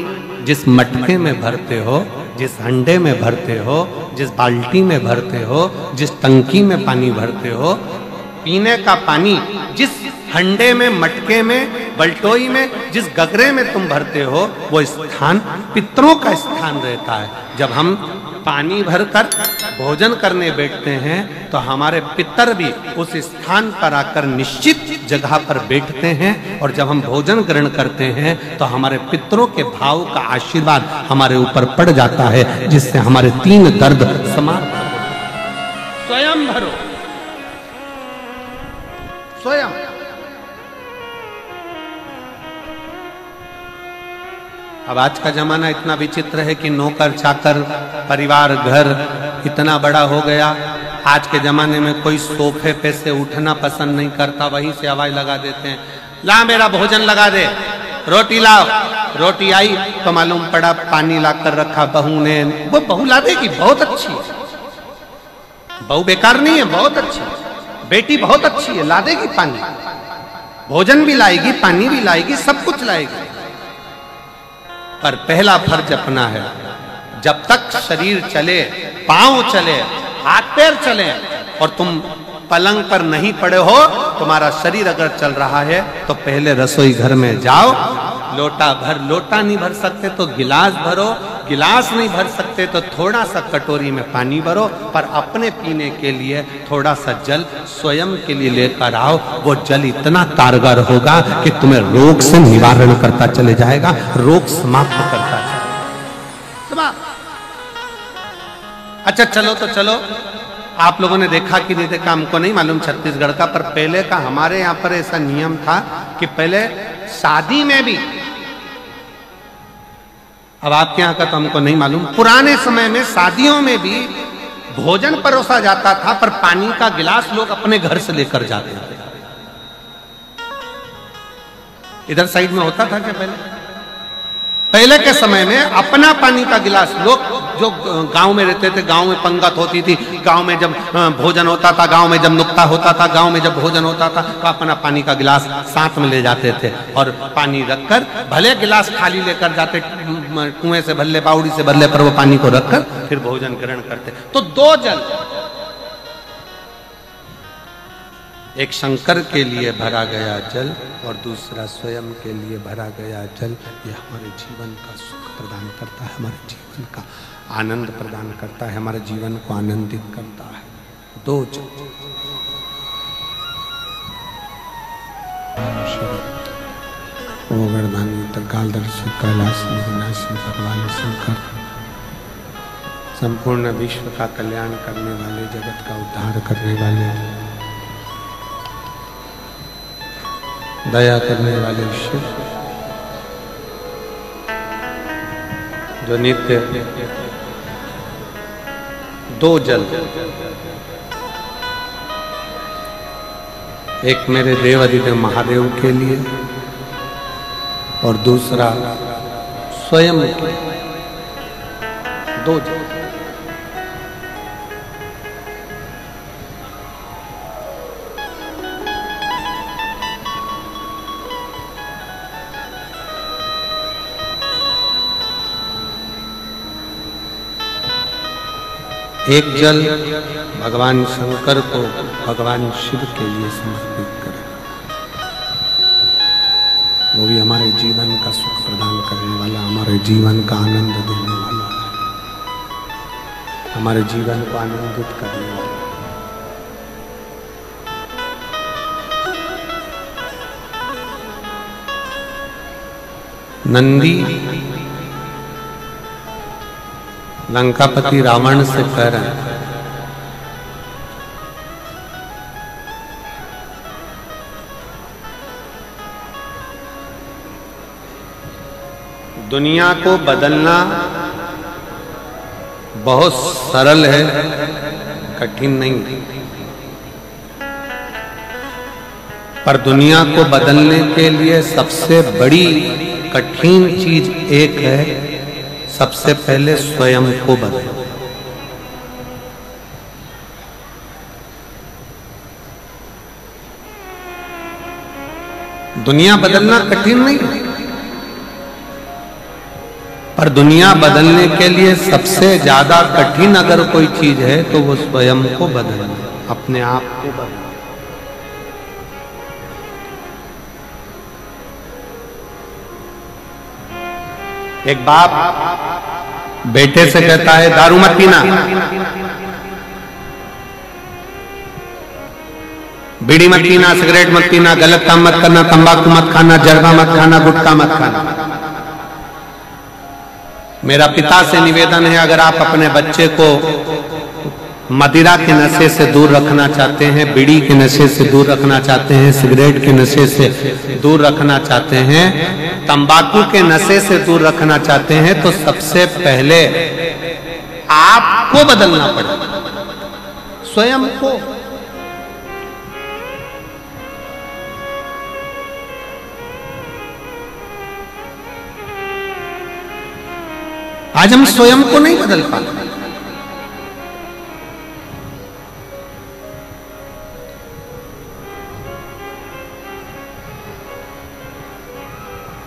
जिस मटके में भरते हो, जिस हंडे में भरते हो, जिस बाल्टी में भरते हो, जिस टंकी में पानी भरते हो, पीने का पानी जिस हंडे में, मटके में, बल्टोई में, जिस गगरे में तुम भरते हो, वो स्थान पितरों का स्थान रहता है। जब हम पानी भरकर भोजन करने बैठते हैं तो हमारे पितर भी उस स्थान पर आकर निश्चित जगह पर बैठते हैं, और जब हम भोजन ग्रहण करते हैं तो हमारे पितरों के भाव का आशीर्वाद हमारे ऊपर पड़ जाता है, जिससे हमारे 3 दर्द समाप्त हो। स्वयं भरो, स्वयं। अब आज का जमाना इतना विचित्र है कि नौकर चाकर, परिवार, घर इतना बड़ा हो गया। आज के जमाने में कोई सोफे पे से उठना पसंद नहीं करता, वहीं से आवाज लगा देते हैं, ला मेरा भोजन लगा दे, रोटी लाओ। रोटी आई तो मालूम पड़ा पानी ला कर रखा बहू ने। वो बहू ला देगी, बहुत अच्छी है, बहू बेकार नहीं है, बहुत अच्छी है, बेटी बहुत अच्छी है, ला देगी पानी, भोजन भी लाएगी, पानी भी लाएगी, सब कुछ लाएगी। पर पहला फर्ज अपना है, जब तक शरीर चले, पांव चले, हाथ पैर चले और तुम पलंग पर नहीं पड़े हो, तुम्हारा शरीर अगर चल रहा है तो पहले रसोई घर में जाओ, लोटा भर, लोटा नहीं भर सकते तो गिलास भरो, गिलास नहीं भर सकते तो थोड़ा सा कटोरी में पानी भरो, पर अपने पीने के लिए थोड़ा सा जल स्वयं के लिए लेकर आओ। वो जल इतना कारगर होगा कि तुम्हें रोग से निवारण करता चले जाएगा, रोग समाप्त करता जाएगा। अच्छा चलो तो चलो, आप लोगों ने देखा कि नहीं देखा हमको नहीं मालूम छत्तीसगढ़ का, पर पहले का हमारे यहाँ पर ऐसा नियम था कि पहले शादी में भी, अब आपके यहाँ का तो हमको नहीं मालूम, पुराने समय में शादियों में भी भोजन परोसा जाता था, पर पानी का गिलास लोग अपने घर से लेकर जाते थे। इधर साइड में होता था क्या पहले के समय में अपना पानी का गिलास लोग जो गांव में रहते थे, गांव में पंगत होती थी, गांव में जब भोजन होता था, गांव में जब नुक्ता होता था, गांव में जब भोजन होता था, तो अपना पानी का गिलास साथ में ले जाते थे और पानी रखकर, भले गिलास खाली लेकर जाते, कुएं से भरले बावड़ी से भरले, पर वो पानी को रखकर फिर भोजन ग्रहण करते। तो दो जल, एक शंकर के लिए भरा गया जल और दूसरा स्वयं के लिए भरा गया जल, ये हमारे जीवन का सुख प्रदान करता है, हमारे जीवन का आनंद प्रदान करता है, हमारे जीवन को आनंदित करता है। दो जल। ओ वरदानी त्रिकालदर्शी कैलाशी विनाशी भगवान शंकर, संपूर्ण विश्व का कल्याण करने वाले, जगत का उद्धार करने वाले, दया करने वाले शिव, जो नित्य दो जल, एक मेरे देवादिदेव महादेव के लिए और दूसरा स्वयं के, दो जल। एक जल भगवान शंकर को भगवान शिव के लिए समर्पित करें, वो भी हमारे जीवन का सुख प्रदान करने वाला, हमारे जीवन का आनंद देने वाला, हमारे जीवन को आनंदित करने वाला। नंदी लंकापति रावण से कह रहे हैं, दुनिया को बदलना बहुत सरल है, कठिन नहीं, पर दुनिया को बदलने के लिए सबसे बड़ी कठिन चीज एक है, सबसे पहले स्वयं को बदलो। दुनिया बदलना कठिन नहीं, पर दुनिया बदलने के लिए सबसे ज्यादा कठिन अगर कोई चीज है तो वो स्वयं को बदलना, अपने आप को बदलना। एक बाप बेटे से कहता है दारू मत पीना, बीड़ी मत पीना, सिगरेट मत पीना, गलत काम मत करना, तंबाकू मत खाना, जर्दा मत खाना, गुटखा मत खाना। मेरा पिता से निवेदन है, अगर आप अपने बच्चे को मदिरा के नशे से दूर रखना चाहते हैं, बीड़ी के नशे से दूर रखना चाहते हैं, सिगरेट के नशे से दूर रखना चाहते हैं, तंबाकू के नशे से दूर रखना चाहते हैं, तो सबसे पहले आपको बदलना पड़ेगा, स्वयं को। आज हम स्वयं को नहीं बदल पाते।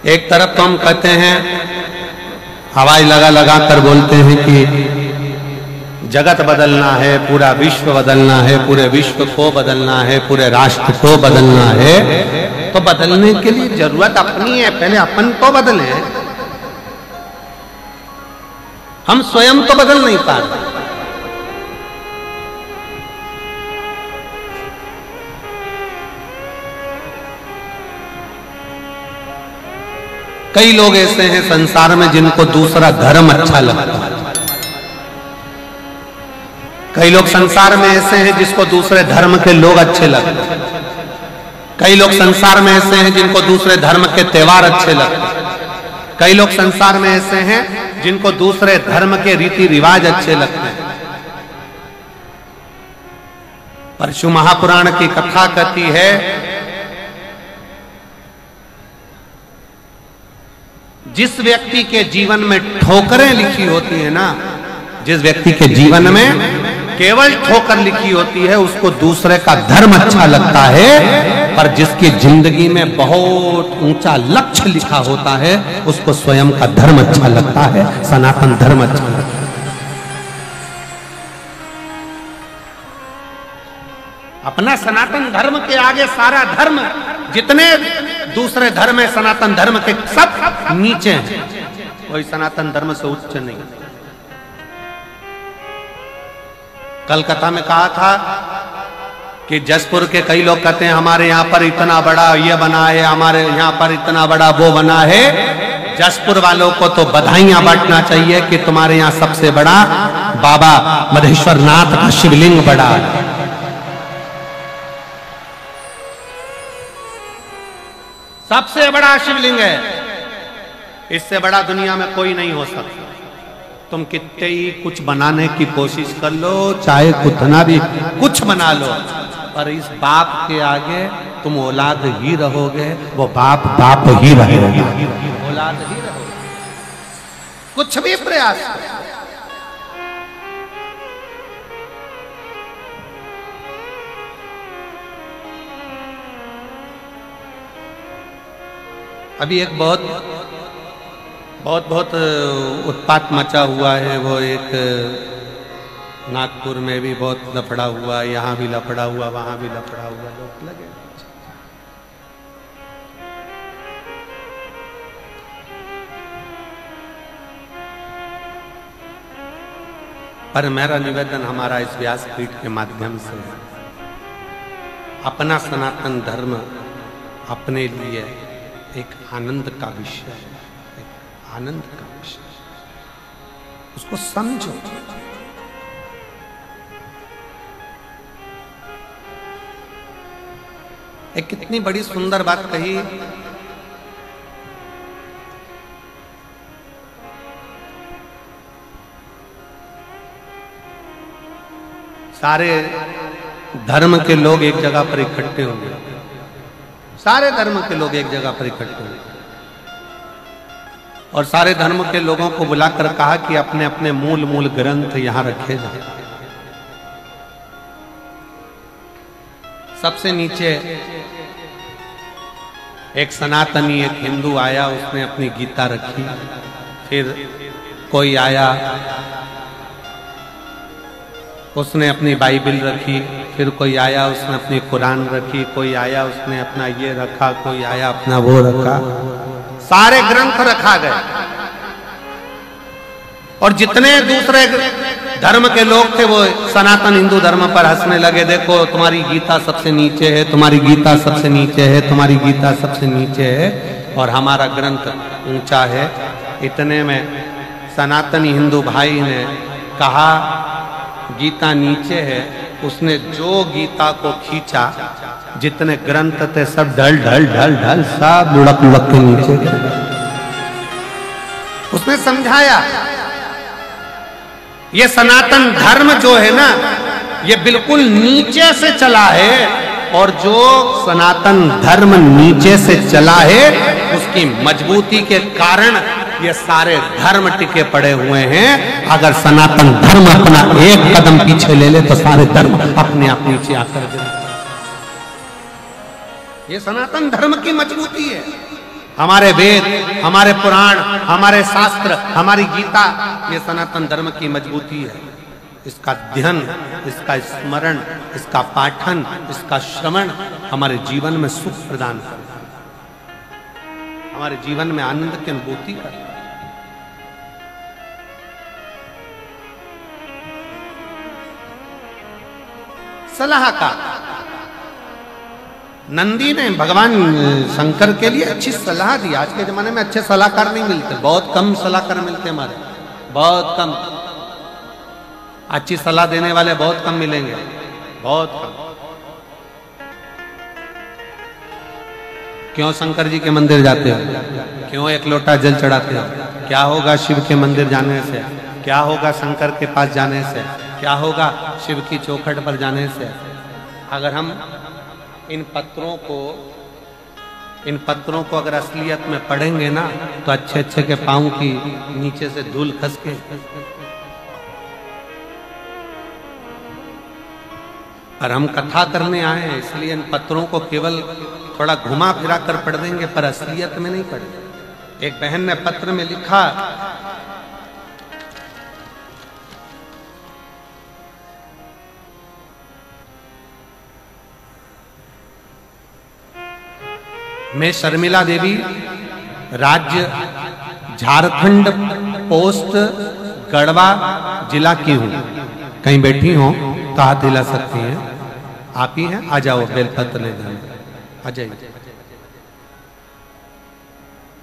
एक तरफ तो हम कहते हैं, हवाई लगा कर बोलते हैं कि जगत बदलना है, पूरा विश्व बदलना है, पूरे विश्व को बदलना है, पूरे राष्ट्र को बदलना है। तो बदलने के लिए जरूरत अपनी है, पहले अपन को बदले। हम स्वयं तो बदल नहीं पा रहे। कई लोग ऐसे हैं संसार में जिनको दूसरा धर्म अच्छा लगता है। कई लोग संसार में ऐसे हैं जिसको दूसरे धर्म के लोग अच्छे लगते हैं। कई लोग संसार में ऐसे हैं जिनको दूसरे धर्म के त्योहार अच्छे लगते हैं। कई लोग संसार में ऐसे हैं जिनको दूसरे धर्म के रीति रिवाज अच्छे लगते हैं। पर शिव महापुराण की कथा कहती है जिस व्यक्ति के जीवन में ठोकरें लिखी होती है ना, जिस व्यक्ति के जीवन में केवल ठोकर लिखी होती है उसको दूसरे का धर्म अच्छा लगता है, पर जिसकी जिंदगी में बहुत ऊंचा लक्ष्य लिखा होता है उसको स्वयं का धर्म अच्छा लगता है, सनातन धर्म अच्छा लगता है। अपना सनातन धर्म के आगे सारा धर्म, जितने दूसरे धर्म है सनातन धर्म के सब नीचे हैं, कोई सनातन धर्म से उच्च नहीं। कलकत्ता में कहा था कि जसपुर के कई लोग कहते हैं हमारे यहाँ पर इतना बड़ा ये बना है, हमारे यहाँ पर इतना बड़ा वो बना है। जसपुर वालों को तो बधाइयां बांटना चाहिए कि तुम्हारे यहाँ सबसे बड़ा बाबा मधेश्वर नाथ का शिवलिंग बड़ा है। सबसे बड़ा शिवलिंग है, इससे बड़ा दुनिया में कोई नहीं हो सकता। तुम कितने ही कुछ बनाने की कोशिश कर लो, चाहे कितना भी कुछ बना लो, पर इस बाप के आगे तुम औलाद ही रहोगे, वो बाप बाप ही रहेगा, औलाद ही रहोगे। कुछ भी प्रयास करो। अभी एक बहुत उत्पात मचा हुआ है, वो एक नागपुर में भी बहुत लफड़ा हुआ, यहाँ भी लफड़ा हुआ, वहां भी लफड़ा हुआ, लोग लगे। पर मेरा निवेदन हमारा इस व्यासपीठ के माध्यम से अपना सनातन धर्म अपने लिए एक आनंद का विषय है, एक आनंद का विषय, उसको समझो। एक कितनी बड़ी सुंदर बात कही, सारे धर्म के लोग एक जगह पर इकट्ठे होंगे, सारे धर्म के लोग एक जगह पर इकट्ठे होंगे और सारे धर्म के लोगों को बुलाकर कहा कि अपने अपने मूल ग्रंथ यहां रखे जाए। सबसे नीचे एक सनातनी, एक हिंदू आया, उसने अपनी गीता रखी। फिर कोई आया, उसने अपनी बाइबल रखी। फिर कोई आया, उसने अपनी कुरान रखी। कोई आया, उसने अपना ये रखा। कोई आया, अपना वो रखा। सारे ग्रंथ रखा गए और जितने दूसरे धर्म के लोग थे वो सनातन हिंदू धर्म पर हंसने लगे। देखो तुम्हारी गीता सबसे नीचे है, तुम्हारी गीता सबसे नीचे है, तुम्हारी गीता सबसे नीचे है और हमारा ग्रंथ ऊंचा है। इतने में सनातनी हिंदू भाई ने कहा गीता नीचे है। उसने जो गीता को खींचा, जितने ग्रंथ थे सब ढल ढल ढल ढल सब लुढ़क लुढ़क के नीचे। उसने समझाया ये सनातन धर्म जो है ना, ये बिल्कुल नीचे से चला है और जो सनातन धर्म नीचे से चला है उसकी मजबूती के कारण ये सारे धर्म टिके पड़े हुए हैं। अगर सनातन धर्म अपना एक कदम पीछे ले ले तो सारे धर्म अपने आप नीचे आकर गिरे। ये सनातन धर्म की मजबूती है। हमारे वेद, हमारे पुराण, हमारे शास्त्र, हमारी गीता, ये सनातन धर्म की मजबूती है। इसका अध्ययन, इसका स्मरण, इसका पाठन, इसका श्रवण हमारे जीवन में सुख प्रदान करता है, हमारे जीवन में आनंद की अनुभूति करता है। सलाहकार। नंदी ने भगवान शंकर के लिए अच्छी सलाह दी। आज के जमाने में अच्छे सलाहकार नहीं मिलते, बहुत कम सलाहकार मिलते हमारे, बहुत कम। अच्छी सलाह देने वाले बहुत कम मिलेंगे, बहुत कम। क्यों शंकर जी के मंदिर जाते हो? क्यों एक लोटा जल चढ़ाते हो? क्या होगा शिव के मंदिर जाने से? क्या होगा शंकर के पास जाने से? क्या होगा शिव की चौखट पर जाने से? अगर हम इन पत्रों को अगर असलियत में पढ़ेंगे ना, तो अच्छे अच्छे के पांव की नीचे से धूल खस के, और हम कथा करने आए हैं, इसलिए इन पत्रों को केवल थोड़ा घुमा फिरा कर पढ़ देंगे, पर असलियत में नहीं पढ़ेंगे। एक बहन ने पत्र में लिखा, मैं शर्मिला देवी, राज्य झारखंड, पोस्ट गढ़वा जिला की हूं। कहीं बैठी हो तो हाथ हिला सकती हैं। आप ही हैं? आ जाओ, बेलपत्र ले जाना, आ जाइए।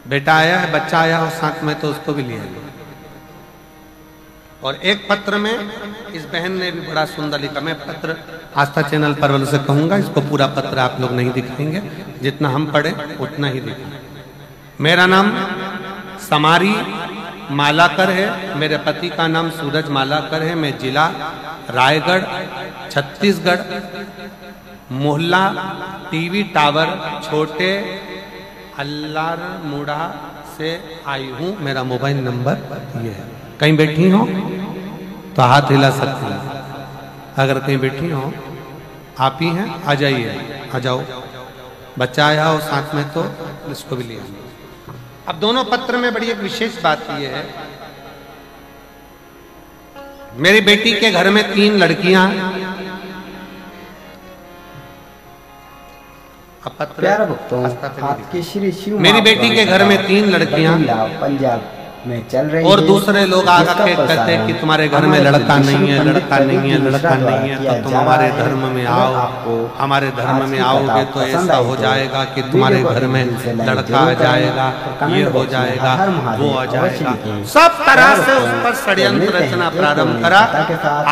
बेटा आया है, बच्चा आया हो साथ में, तो उसको भी लिया। और एक पत्र में इस बहन ने भी बड़ा सुंदर लिखा। मैं पत्र आस्था चैनल पर वालों से कहूंगा, इसको पूरा पत्र आप लोग नहीं दिखाएंगे, जितना हम पढ़े उतना ही दिखाएंगे। मेरा नाम समारी मालाकर है, मेरे पति का नाम सूरज मालाकर है। मैं जिला रायगढ़, छत्तीसगढ़, मोहल्ला टीवी टावर, छोटे अल्लार मुड़ा से आई हूं। मेरा मोबाइल नंबर ये है। कहीं बैठी हो तो हाथ हिला सकती हैं। अगर कहीं बैठी हो, आप ही हैं, आ जाइए, आ जाओ। बच्चा आया हो साथ में तो इसको भी लिया। अब दोनों पत्र में बड़ी एक विशेष बात यह है, मेरी बेटी के घर में 3 लड़कियां। अब पत्र प्यारा भक्तों, आपके श्री शिव मेरी बेटी के घर में 3 लड़कियां पंजाब में चल रही और दूसरे लोग आकर के कहते हैं कि तुम्हारे घर में लड़का नहीं है, लड़का नहीं है, लड़का नहीं है, तो तुम हमारे धर्म में आओ। हमारे धर्म में आओगे तो ऐसा हो जाएगा कि तुम्हारे घर में लड़का आ जाएगा, ये हो जाएगा, वो आ जाएगा। सब तरह से उस पर षड्यंत्र रचना प्रारंभ करा।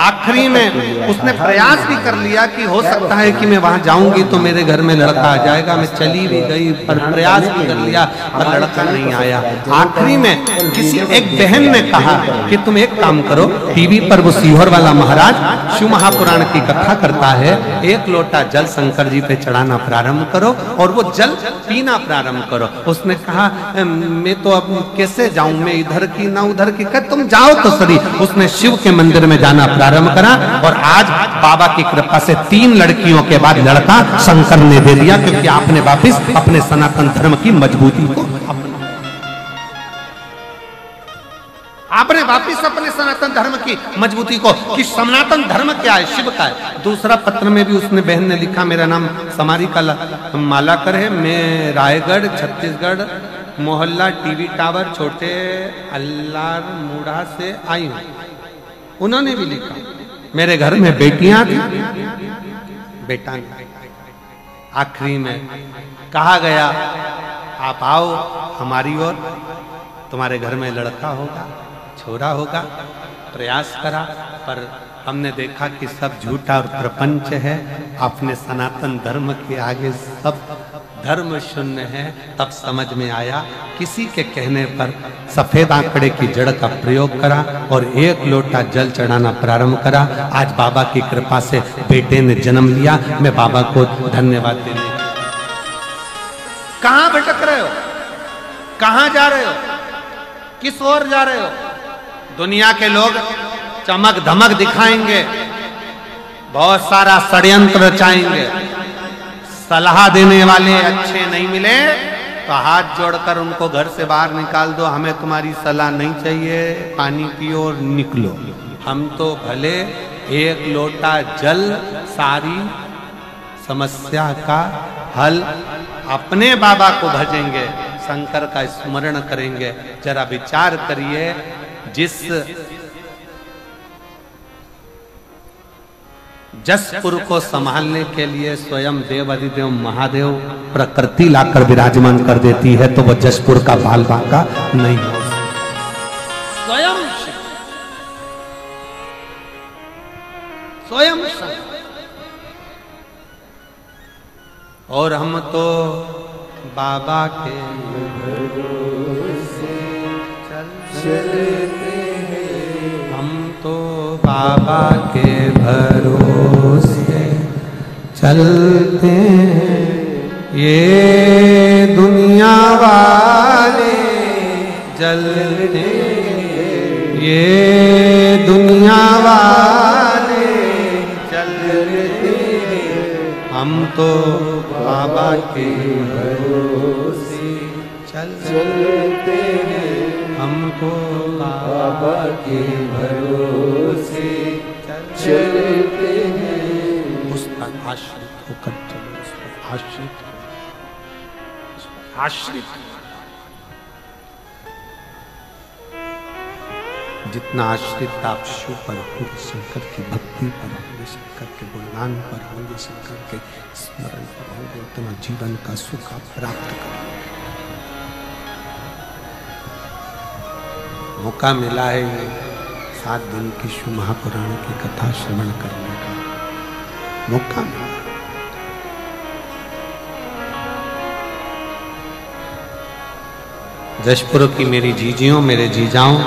आखिरी में उसने प्रयास भी कर लिया कि हो सकता है कि मैं वहां जाऊंगी तो मेरे घर में लड़का आ जाएगा। मैं चली भी गई, पर प्रयास भी कर लिया, पर लड़का नहीं आया। आखिरी में किसी एक बहन ने कहा कि तुम एक काम करो, टीवी पर वो सीहोर वाला महाराज शिव महापुराण की कथा करता है, एक लोटा जल शंकर जी पे चढ़ाना प्रारंभ करो और वो जल पीना प्रारंभ करो। उसने कहा मैं तो अब कैसे जाऊं, मैं इधर की ना उधर की। कह तुम जाओ तो सही। उसने शिव के मंदिर में जाना प्रारंभ करा और आज बाबा की कृपा से 3 लड़कियों के बाद लड़का शंकर ने दे दिया, क्योंकि आपने वापिस अपने सनातन धर्म की मजबूती को आपने वापिस अपने सनातन धर्म की मजबूती को, कि सनातन धर्म क्या है, शिव का है। दूसरा पत्र में भी उसने बहन ने लिखा, मेरा नाम समारी का मालाकर है, मैं रायगढ़, छत्तीसगढ़, मोहल्ला टीवी टावर, छोटे अल्लार मुड़ा से आई हूं। उन्होंने भी लिखा, मेरे घर में बेटियां थी, बेटा नहीं। आखिरी में कहा गया आप आओ हमारी ओर, तुम्हारे घर में लड़का होगा, छोरा होगा। प्रयास करा, पर हमने देखा कि सब झूठा और प्रपंच है। अपने सनातन धर्म के आगे सब धर्म शून्य है। तब समझ में आया, किसी के कहने पर सफेद आंकड़े की जड़ का प्रयोग करा और एक लोटा जल चढ़ाना प्रारंभ करा। आज बाबा की कृपा से बेटे ने जन्म लिया। मैं बाबा को धन्यवाद देने। कहां भटक रहे हो, कहां जा रहे हो, किस ओर जा रहे हो? दुनिया के लोग चमक धमक दिखाएंगे, बहुत सारा षड्यंत्र रचाएंगे। सलाह देने वाले अच्छे नहीं मिले तो हाथ जोड़कर उनको घर से बाहर निकाल दो। हमें तुम्हारी सलाह नहीं चाहिए, पानी पियो और निकलो। हम तो भले एक लोटा जल सारी समस्या का हल, अपने बाबा को भजेंगे, शंकर का स्मरण करेंगे। जरा विचार करिए, जसपुर को संभालने के लिए स्वयं देव अधिदेव महादेव प्रकृति लाकर विराजमान कर देती है, तो वह जसपुर का बाल बांका नहीं हो स्वयं स्वयं। और हम तो बाबा के चलते हैं, हम तो बाबा के भरोसे चलते हैं। ये दुनिया वाले जलते, ये दुनिया वाले चलते, हम तो बाबा के भरोसे चलते हैं, हमको बाबा के भरोसे चलते हैं। उस पर आश्रित होकर चलो, उस पर आश्रित आश्रित। जितना आश्रित आप शिव पर होंगे, शंकर की भक्ति पर होंगे, शंकर के गुणगान पर होंगे, शंकर के स्मरण पर होंगे, उतना जीवन का सुख आप प्राप्त करेंगे। मौका मिला है ये 7 दिन की शिव महापुराण की कथा श्रवण करने का मौका मिला। जशपुर की मेरी जीजियों, मेरे जीजाओं,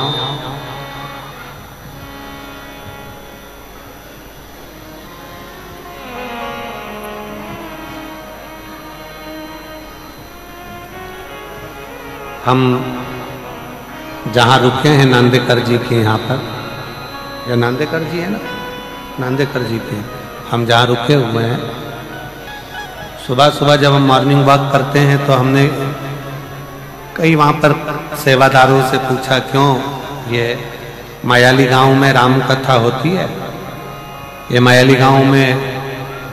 हम जहाँ रुके हैं नांदेकर जी के यहाँ पर, या नांदेकर जी है ना, नांदेकर जी के, हम जहाँ रुके हुए हैं, सुबह सुबह जब हम मॉर्निंग वॉक करते हैं तो हमने कई वहाँ पर सेवादारों से पूछा, क्यों ये मायाली गांव में राम कथा होती है, ये मायाली गांव में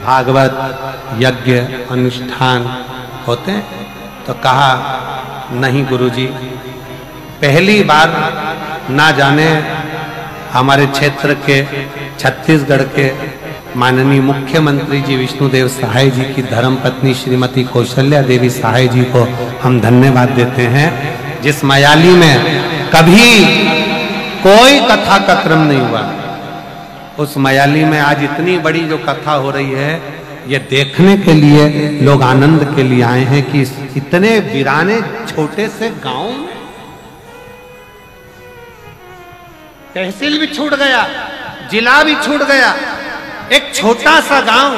भागवत यज्ञ अनुष्ठान होते हैं? तो कहा नहीं गुरुजी, पहली बार ना जाने हमारे क्षेत्र के छत्तीसगढ़ के माननीय मुख्यमंत्री जी विष्णुदेव सहाय जी की धर्मपत्नी श्रीमती कौशल्या देवी सहाय जी को हम धन्यवाद देते हैं, जिस मायाली में कभी कोई कथा का क्रम नहीं हुआ, उस मायाली में आज इतनी बड़ी जो कथा हो रही है, ये देखने के लिए लोग आनंद के लिए आए हैं कि इतने वीराने छोटे से गांव में तहसील भी छूट गया, जिला भी छूट गया, एक छोटा सा गांव,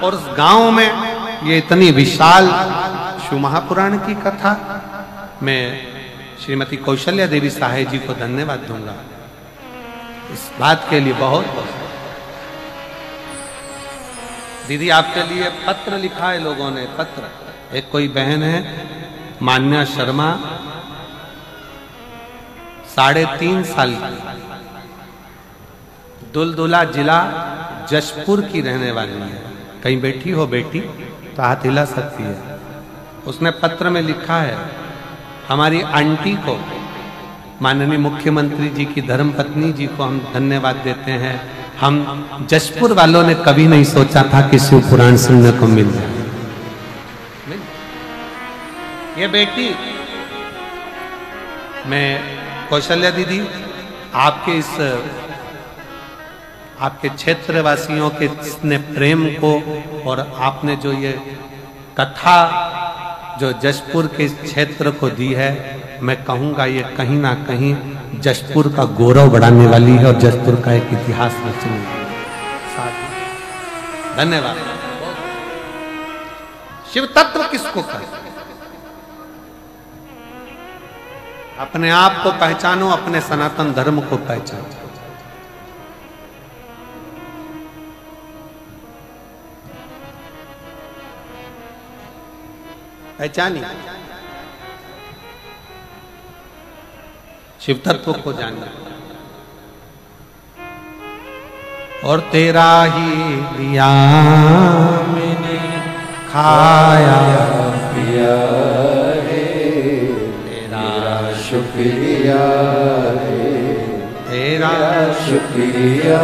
और उस गांव में ये इतनी विशाल शिव महापुराण की कथा। मैं श्रीमती कौशल्या देवी सहाय जी को धन्यवाद दूंगा इस बात के लिए, बहुत बहुत। दीदी आपके लिए पत्र लिखा है लोगों ने, पत्र। एक कोई बहन है मान्या शर्मा, 3.5 साल की, दुलदुला जिला जशपुर की रहने वाली है। कहीं बैठी हो बेटी तो हाथ हिला सकती है। उसने पत्र में लिखा है, हमारी आंटी को, माननीय मुख्यमंत्री जी की धर्मपत्नी जी को हम धन्यवाद देते हैं। हम जशपुर वालों ने कभी नहीं सोचा था कि शिव पुराण सुनने को मिल जाए। ये बेटी, मैं कौशल्या दीदी, आपके इस, आपके क्षेत्र वासियों के इतने प्रेम को, और आपने जो ये कथा जो जशपुर के क्षेत्र को दी है, मैं कहूँगा ये कहीं ना कहीं जशपुर का गौरव बढ़ाने वाली है और जशपुर का एक इतिहास रचने वाली है। धन्यवाद। शिव तत्व किसको कहते? अपने आप को पहचानो, अपने सनातन धर्म को पहचानो। पहचानिए, शिव तत्व को जानिए, और तेरा ही दिया मैंने खाया पिया है, तेरा शुक्रिया है, तेरा शुक्रिया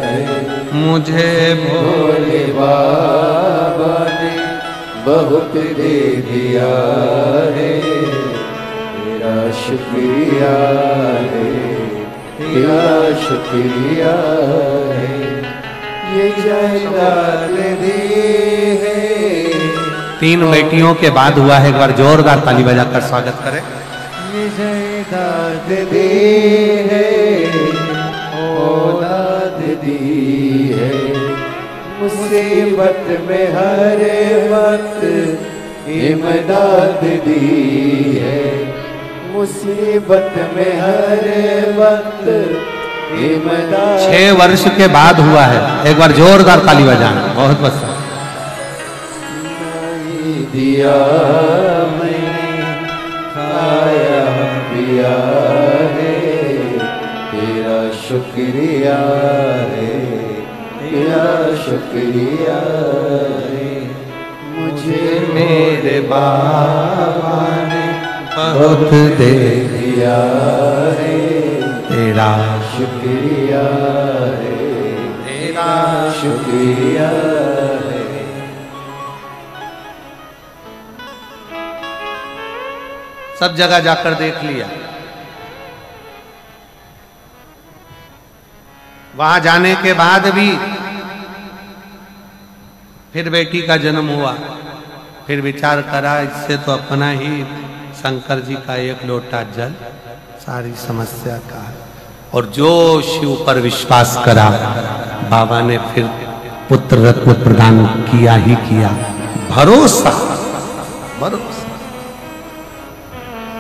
है। मुझे भोले बाबा ने बहुत दे दिया है, तेरा शुक्रिया है, तेरा शुक्रिया है। ये जायदाद दी है। 3 बेटियों के बाद हुआ है। एक बार जोरदार ताली बजाकर स्वागत करें। ये जायदाद दी है, औलाद दी है, मुसीबत में हर वक्त इमदाद दी है, मुसीबत में हर वक्त इमदाद। 6 वर्ष के बाद हुआ है। एक बार जोरदार ताली बजाना। बहुत बस नहीं दिया मैंने, खाया पिया है, तेरा शुक्रिया है, तेरा शुक्रिया है। मुझे मेरे बाबा ने बहुत दे दिया है, तेरा शुक्रिया है, तेरा शुक्रिया है। सब जगह जाकर देख लिया। वहां जाने के बाद भी फिर बेटी का जन्म हुआ। फिर विचार करा, इससे तो अपना ही शंकर जी का एक लोटा जल सारी समस्या का है। और जो शिव पर विश्वास करा, बाबा ने फिर पुत्र रत्न प्रदान किया ही किया। भरोसा, भरोसा,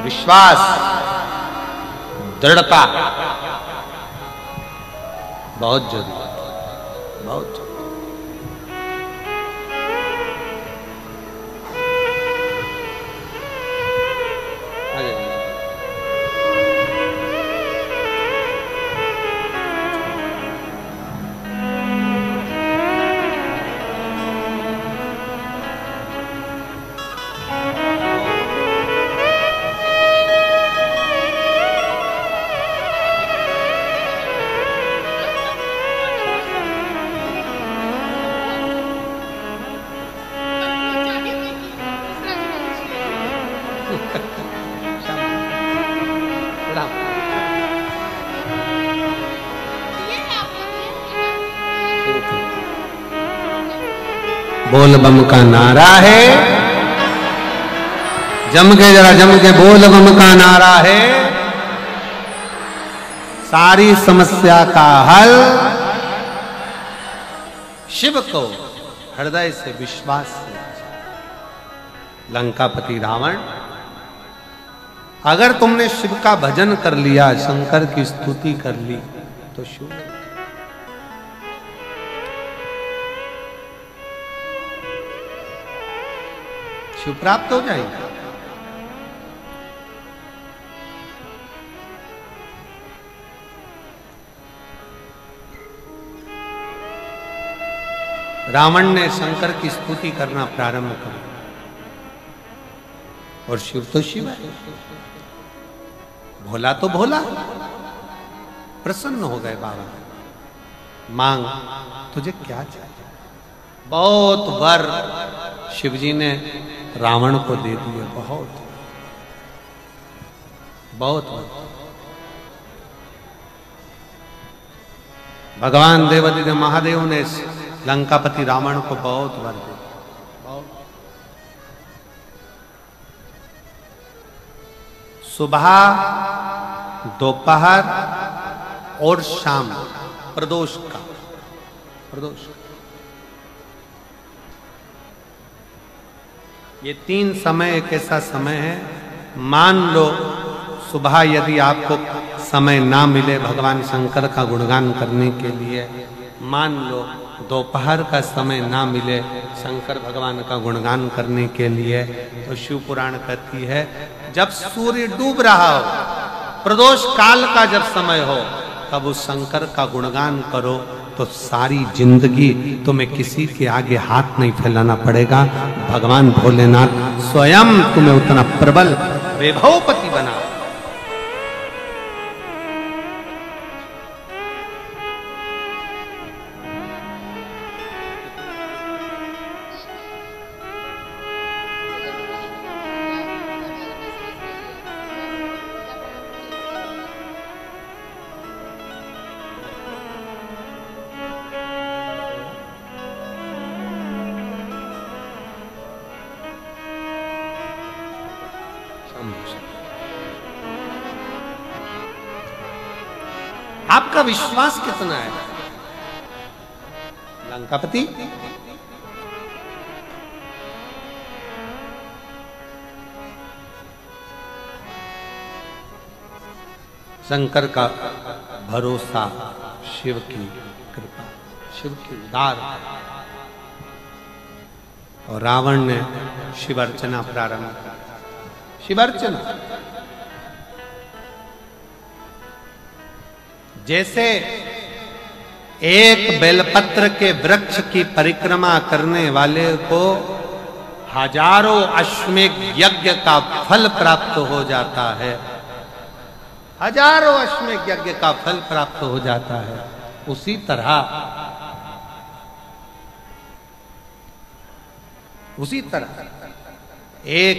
विश्वास, दृढ़ता बहुत जरूरी, बहुत जरूरी। बोल बम का नारा है, जम के जरा जम के बोल बम का नारा है। सारी समस्या का हल शिव को हृदय से विश्वास से। लंकापति रावण, अगर तुमने शिव का भजन कर लिया, शंकर की स्तुति कर ली, तो शिव प्राप्त हो जाएगा। रावण ने शंकर की स्तुति करना प्रारंभ कर, और शिव तो शिव है, भोला तो भोला। प्रसन्न हो गए बाबा, मांग तुझे क्या चाहिए। बहुत वर शिवजी ने रावण को दे दिए, बहुत बहुत। भगवान देवादिदेव महादेव ने लंकापति रावण को बहुत वर दिया, बहुत। सुबह, दोपहर और शाम, प्रदोष का, प्रदोष, ये 3 समय एक ऐसा समय है। मान लो सुबह यदि आपको समय ना मिले भगवान शंकर का गुणगान करने के लिए, मान लो दोपहर का समय ना मिले शंकर भगवान का गुणगान करने के लिए, तो शिव पुराण कहती है जब सूर्य डूब रहा हो, प्रदोष काल का जब समय हो, तब उस शंकर का गुणगान करो, तो सारी जिंदगी तुम्हें किसी के आगे हाथ नहीं फैलाना पड़ेगा। भगवान भोलेनाथ स्वयं तुम्हें उतना प्रबल वैभवपति बना। आपका विश्वास कितना है? लंकापति शंकर का भरोसा, शिव की कृपा, शिव की उदार, और रावण ने शिव अर्चना प्रारंभ की। शिव अर्चना जैसे एक बेलपत्र के वृक्ष की परिक्रमा करने वाले को हजारों अश्वमेध यज्ञ का फल प्राप्त हो जाता है, हजारों अश्वमेध यज्ञ का फल प्राप्त हो जाता है, उसी तरह एक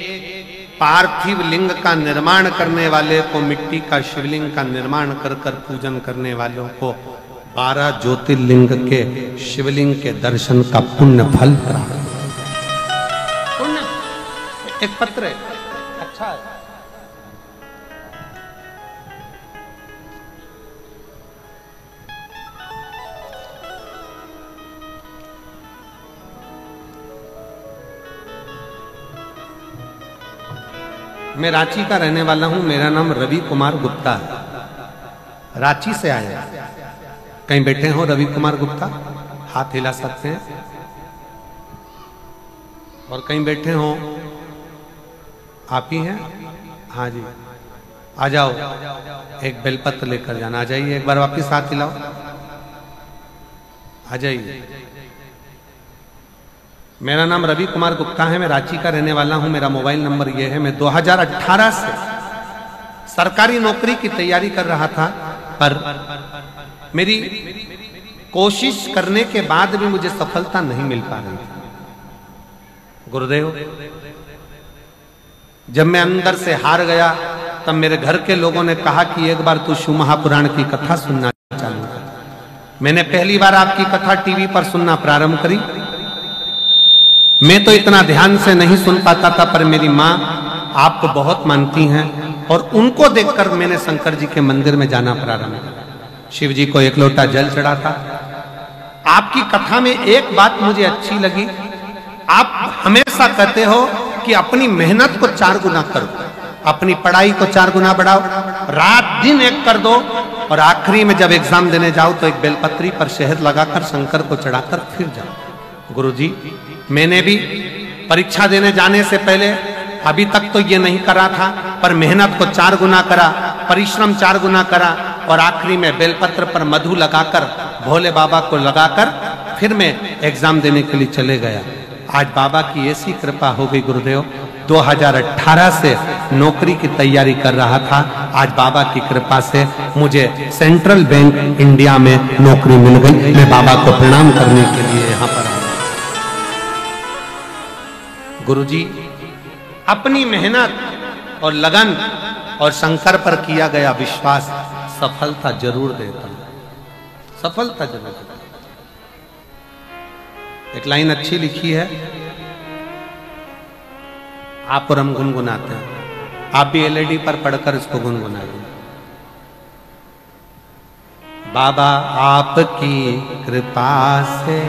पार्थिव लिंग का निर्माण करने वाले को, मिट्टी का शिवलिंग का निर्माण कर कर पूजन करने वालों को 12 ज्योतिर्लिंग के शिवलिंग के दर्शन का पुण्य फल प्राप्त। पुण्य एक पत्र है, अच्छा है। मैं रांची का रहने वाला हूं, मेरा नाम रवि कुमार गुप्ता है, रांची से आया। कहीं बैठे हो रवि कुमार गुप्ता? हाथ हिला सकते हैं। और कहीं बैठे हो? आप ही हैं? हाँ जी, आ जाओ, एक बेलपत्र लेकर जाना। आ जाइए, एक बार वापिस हाथ हिलाओ, आ जाइए। मेरा नाम रवि कुमार गुप्ता है, मैं रांची का रहने वाला हूं, मेरा मोबाइल नंबर यह है। मैं 2018 से सरकारी नौकरी की तैयारी कर रहा था, पर मेरी कोशिश करने के बाद भी मुझे सफलता नहीं मिल पा रही थी। गुरुदेव, जब मैं अंदर से हार गया, तब मेरे घर के लोगों ने कहा कि एक बार तू शिव महापुराण की कथा सुनना चालू कर। मैंने पहली बार आपकी कथा टीवी पर सुनना प्रारंभ करी। मैं तो इतना ध्यान से नहीं सुन पाता था, पर मेरी माँ आपको बहुत मानती हैं, और उनको देखकर मैंने शंकर जी के मंदिर में जाना प्रारंभ किया। शिव जी को एक लोटा जल चढ़ा था। आपकी कथा में एक बात मुझे अच्छी लगी, आप हमेशा कहते हो कि अपनी मेहनत को 4 गुना करो, अपनी पढ़ाई को 4 गुना बढ़ाओ, रात दिन एक कर दो, और आखिरी में जब एग्जाम देने जाओ तो एक बेलपत्री पर शहद लगाकर शंकर को चढ़ाकर फिर जाओ। गुरुजी, मैंने भी परीक्षा देने जाने से पहले अभी तक तो ये नहीं करा था, पर मेहनत को 4 गुना करा, परिश्रम 4 गुना करा, और आखिरी में बेलपत्र पर मधु लगाकर, भोले बाबा को लगाकर फिर मैं एग्जाम देने के लिए चले गया। आज बाबा की ऐसी कृपा हो गई गुरुदेव, 2018 से नौकरी की तैयारी कर रहा था, आज बाबा की कृपा से मुझे सेंट्रल बैंक इंडिया में नौकरी मिल गई। मैं बाबा को प्रणाम करने के लिए यहाँ पर आया। गुरुजी, अपनी मेहनत और लगन और शंकर पर किया गया विश्वास सफलता जरूर देता है, सफलता जरूर देता है। एक लाइन अच्छी लिखी है, आप और हम गुनगुनाते हैं, आप भी एलईडी पर पढ़कर इसको गुनगुनाइए। बाबा आपकी कृपा से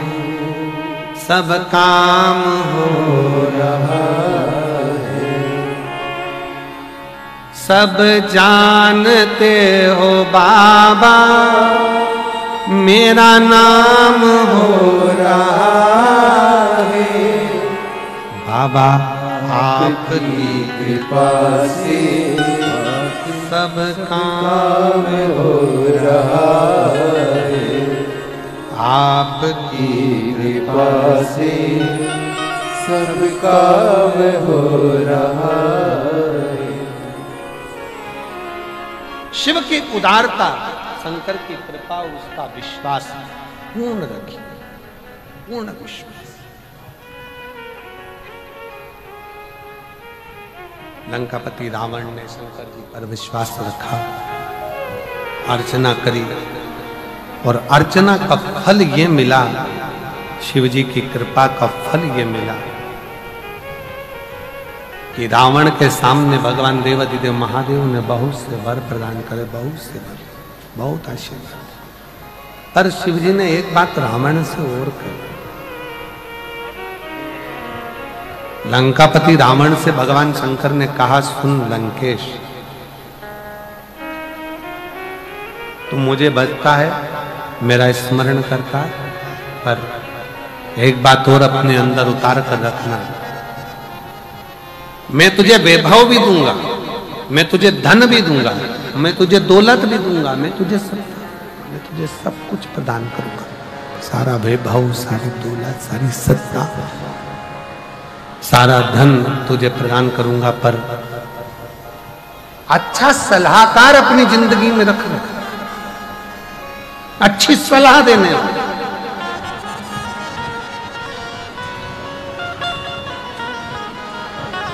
सब काम हो रहा है, सब जानते हो बाबा मेरा नाम हो रहा है। बाबा आपकी कृपा से सब काम हो रहा है, आपकी कृपा से सब काम हो रहा है। शिव की उदारता, शंकर की कृपा, उसका विश्वास पूर्ण रखिए, पूर्ण विश्वास। लंकापति रावण ने शंकर जी पर विश्वास रखा, अर्चना करी, और अर्चना का फल ये मिला, शिव जी की कृपा का फल ये मिला कि रावण के सामने भगवान देवाधिदेव महादेव ने बहुत से वर प्रदान करे, बहुत से वर। बहुत आशीर्वाद। पर शिव जी ने एक बात रावण से और कही। लंकापति रावण से भगवान शंकर ने कहा, सुन लंकेश, तू मुझे बचता है, मेरा स्मरण करता है, पर एक बात और अपने अंदर उतार कर रखना, मैं तुझे वैभव भी दूंगा, मैं तुझे धन भी दूंगा, मैं तुझे दौलत भी दूंगा, मैं तुझे सब कुछ प्रदान करूंगा, सारा वैभव, सारी दौलत, सारी सत्ता, सारा धन तुझे प्रदान करूंगा, पर अच्छा सलाहकार अपनी जिंदगी में रखना, अच्छी सलाह देने।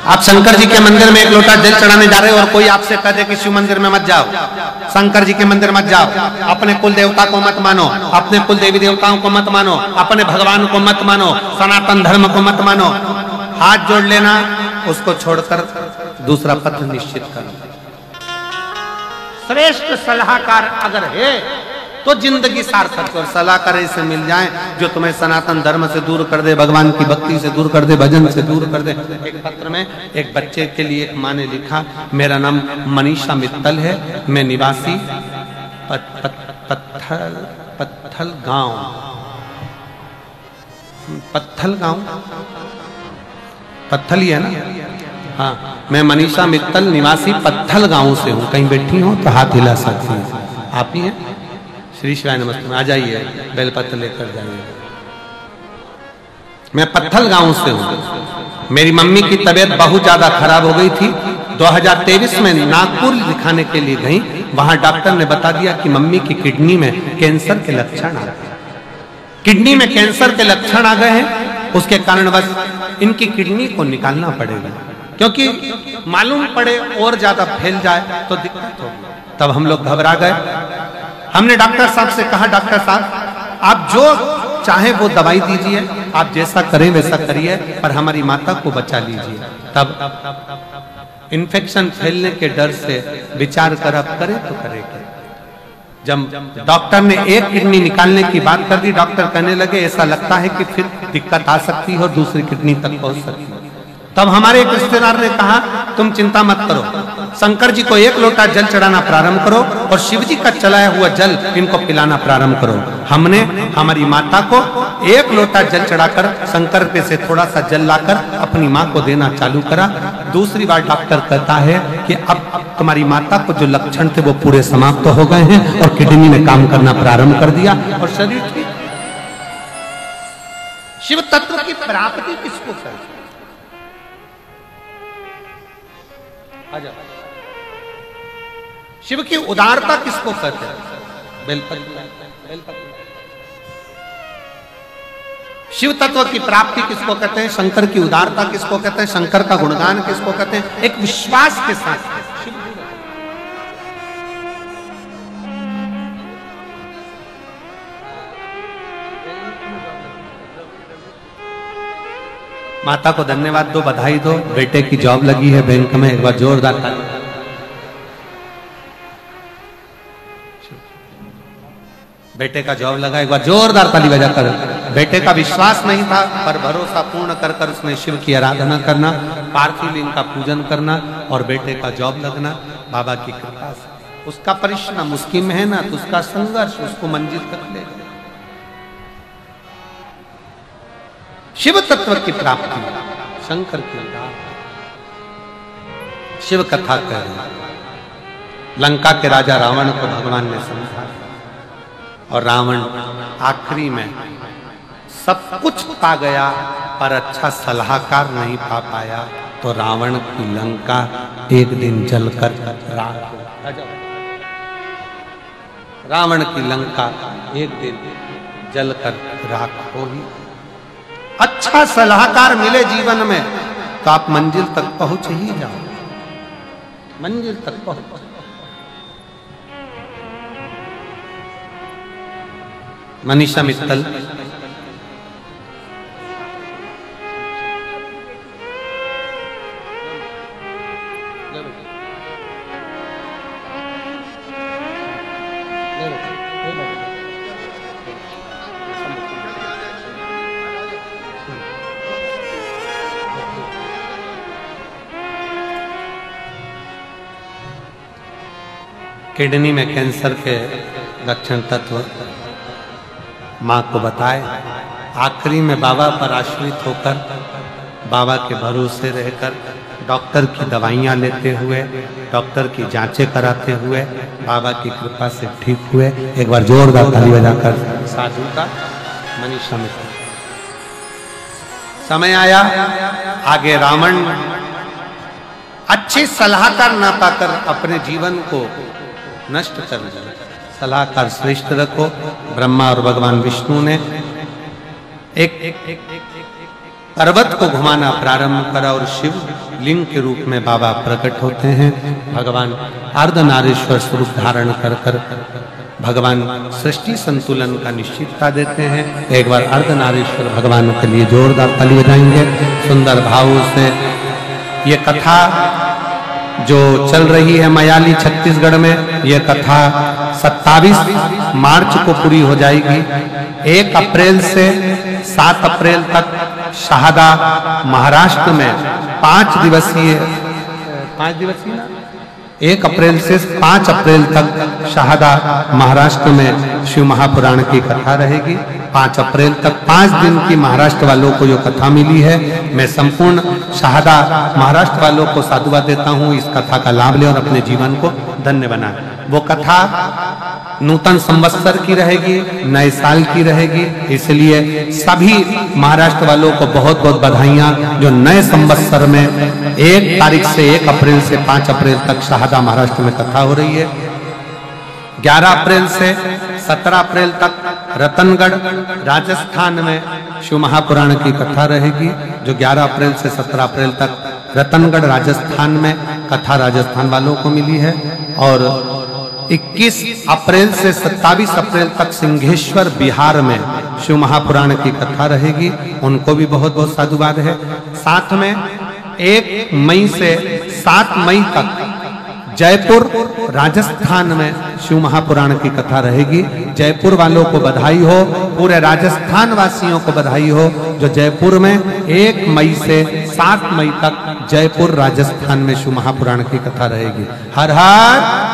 आप शंकर जी के मंदिर में एक लोटा जल चढ़ाने जा रहे हो और कोई आपसे कह दे कि शिव मंदिर में मत जाओ, शंकर जी के मंदिर मत जाओ, अपने कुल देवता को मत मानो, अपने कुल देवी देवताओं को मत मानो, अपने भगवान को मत मानो, सनातन धर्म को मत मानो, हाथ जोड़ लेना, उसको छोड़कर दूसरा पथ निश्चित करना। श्रेष्ठ सलाहकार अगर है तो जिंदगी सार्थक है, और सलाहकार ऐसे मिल जाए जो तुम्हें सनातन धर्म से दूर कर दे, भगवान की भक्ति से दूर कर दे, भजन से दूर कर दे। एक पत्र में एक बच्चे के लिए एक माँ ने लिखा, मेरा नाम मनीषा मित्तल है, मैं निवासी पत्थल गांव, पत्थल ही है ना, हाँ, मैं मनीषा मित्तल निवासी पत्थल गांव से हूँ। कहीं बैठी हो तो हाथ हिला सकती हैं, आप ही हैं? श्री शिवाय नमस्ते में आ जाइए, बेलपत्र लेकर जाइए। मैं पत्थल गांव से हूँ। मेरी मम्मी की तबीयत बहुत ज्यादा खराब हो गई थी। 2023 में नागपुर दिखाने के लिए गई, वहां डॉक्टर ने बता दिया कि मम्मी की किडनी में कैंसर के लक्षण आ गए, किडनी में कैंसर के लक्षण आ गए हैं, उसके कारणवश इनकी किडनी को निकालना पड़ेगा, क्योंकि मालूम पड़े और ज्यादा फैल जाए तो दिक्कत होगी। तब हम लोग घबरा गए। हमने डॉक्टर साहब से कहा, डॉक्टर साहब आप जो चाहे वो दवाई दीजिए, आप जैसा करें वैसा करिए, पर हमारी माता को बचा लीजिए। तब इन्फेक्शन फैलने के डर से विचार कर अब करें तो करें क्या। जब डॉक्टर ने एक किडनी निकालने की बात कर दी, डॉक्टर कहने लगे ऐसा लगता है कि फिर दिक्कत आ सकती है और दूसरी किडनी तक पहुंच सकती है। तब हमारे एक रिश्तेदार ने कहा, तुम चिंता मत करो, शंकर जी को एक लोटा जल चढ़ाना प्रारंभ करो और शिव जी का चलाया हुआ जल इनको पिलाना प्रारंभ करो। हमने हमारी माता को एक लोटा जल चढ़ाकर शंकर पे से थोड़ा सा जल लाकर अपनी माँ को देना चालू करा। दूसरी बार डॉक्टर कहता है कि अब तुम्हारी माता को जो लक्षण थे वो पूरे समाप्त हो गए हैं और किडनी ने काम करना प्रारंभ कर दिया और शरीर ठीक। शिव तत्व की प्राप्ति किसको कहते हैं? शिव की उदारता किसको कहते हैं? बेलपत्र। शिव तत्व की प्राप्ति किसको कहते हैं? शंकर की उदारता किसको कहते हैं? शंकर का गुणगान किसको कहते हैं? एक विश्वास के साथ माता को धन्यवाद दो, बधाई दो, बेटे की जॉब लगी है बैंक में, एक बार जोरदार ताली। बेटे का जॉब लगा, एक बार जोरदार ताली बजाकर। बेटे का विश्वास नहीं था, पर भरोसा पूर्ण कर कर उसने शिव की आराधना करना, पार्थिव लिंग का पूजन करना और बेटे का जॉब लगना बाबा की कृपा से। उसका परिश्रम, उसकी मेहनत, उसका संघर्ष उसको मंजिल तक ले गया। शिव तत्व की प्राप्ति, शंकर की शिव कथा कह रहे। लंका के राजा रावण को भगवान ने समझा और रावण आखिरी में सब कुछ पा गया पर अच्छा सलाहकार नहीं पा पाया, तो रावण की लंका एक दिन जलकर राख हो। रावण की लंका एक दिन जलकर राख होगी। अच्छा सलाहकार मिले जीवन में तो आप मंजिल तक पहुंच ही जाओ, मंजिल तक पहुंच। मनीषा मित्तल किडनी में कैंसर के लक्षण तत्व माँ को बताए। आखिरी में बाबा पर आश्रित होकर, बाबा के भरोसे रहकर, डॉक्टर की दवाइयाँ लेते हुए, डॉक्टर की जांचें कराते हुए बाबा की कृपा से ठीक हुए। एक बार जोरदार ताली बजाकर साधु का मनीषा मित्र। समय आया, आगे रावण अच्छे सलाहकार ना पाकर अपने जीवन को नष्ट कर दिया। सलाहकार श्रेष्ठ रखो। ब्रह्मा और भगवान विष्णु ने एक पर्वत को घुमाना प्रारंभ करा और शिव लिंग के रूप में बाबा प्रकट होते हैं। भगवान अर्धनारीश्वर स्वरूप धारण कर कर भगवान सृष्टि संतुलन का निश्चितता देते हैं। एक बार अर्धनारीश्वर भगवान के लिए जोरदार ताली बजाएंगे। सुंदर भाव से ये कथा जो चल रही है मयाली छत्तीसगढ़ में, यह कथा 27 मार्च को पूरी हो जाएगी। 1 अप्रैल से 7 अप्रैल तक शहादा महाराष्ट्र में 5 दिवसीय 1 अप्रैल से 5 अप्रैल तक शहादा महाराष्ट्र में शिव महापुराण की कथा रहेगी। 5 अप्रैल तक 5 दिन की महाराष्ट्र वालों को जो कथा मिली है, मैं संपूर्ण शहादा महाराष्ट्र वालों को साधुवाद देता हूँ। इस कथा का लाभ लें और अपने जीवन को धन्य बनाएं। वो कथा नूतन संवत्सर की रहेगी, नए साल की रहेगी। इसलिए सभी महाराष्ट्र वालों को बहुत बहुत बधाइयां जो नए संवत्सर में 1 तारीख से 1 अप्रैल से 5 अप्रैल तक शहादा महाराष्ट्र में कथा हो रही है। 11 अप्रैल से 17 अप्रैल तक रतनगढ़ राजस्थान में शिव महापुराण की कथा रहेगी। जो 11 अप्रैल से 17 अप्रैल तक रतनगढ़ राजस्थान में कथा राजस्थान वालों को मिली है। और 21 अप्रैल से 27 अप्रैल तक सिंहेश्वर बिहार में शिव महापुराण की कथा रहेगी। उनको भी बहुत बहुत साधुवाद है। साथ में 1 मई से 7 मई तक जयपुर राजस्थान में शिव महापुराण की कथा रहेगी। जयपुर वालों को बधाई हो, पूरे राजस्थान वासियों को बधाई हो जो जयपुर में 1 मई से 7 मई तक जयपुर राजस्थान में शिव महापुराण की कथा रहेगी। हर हर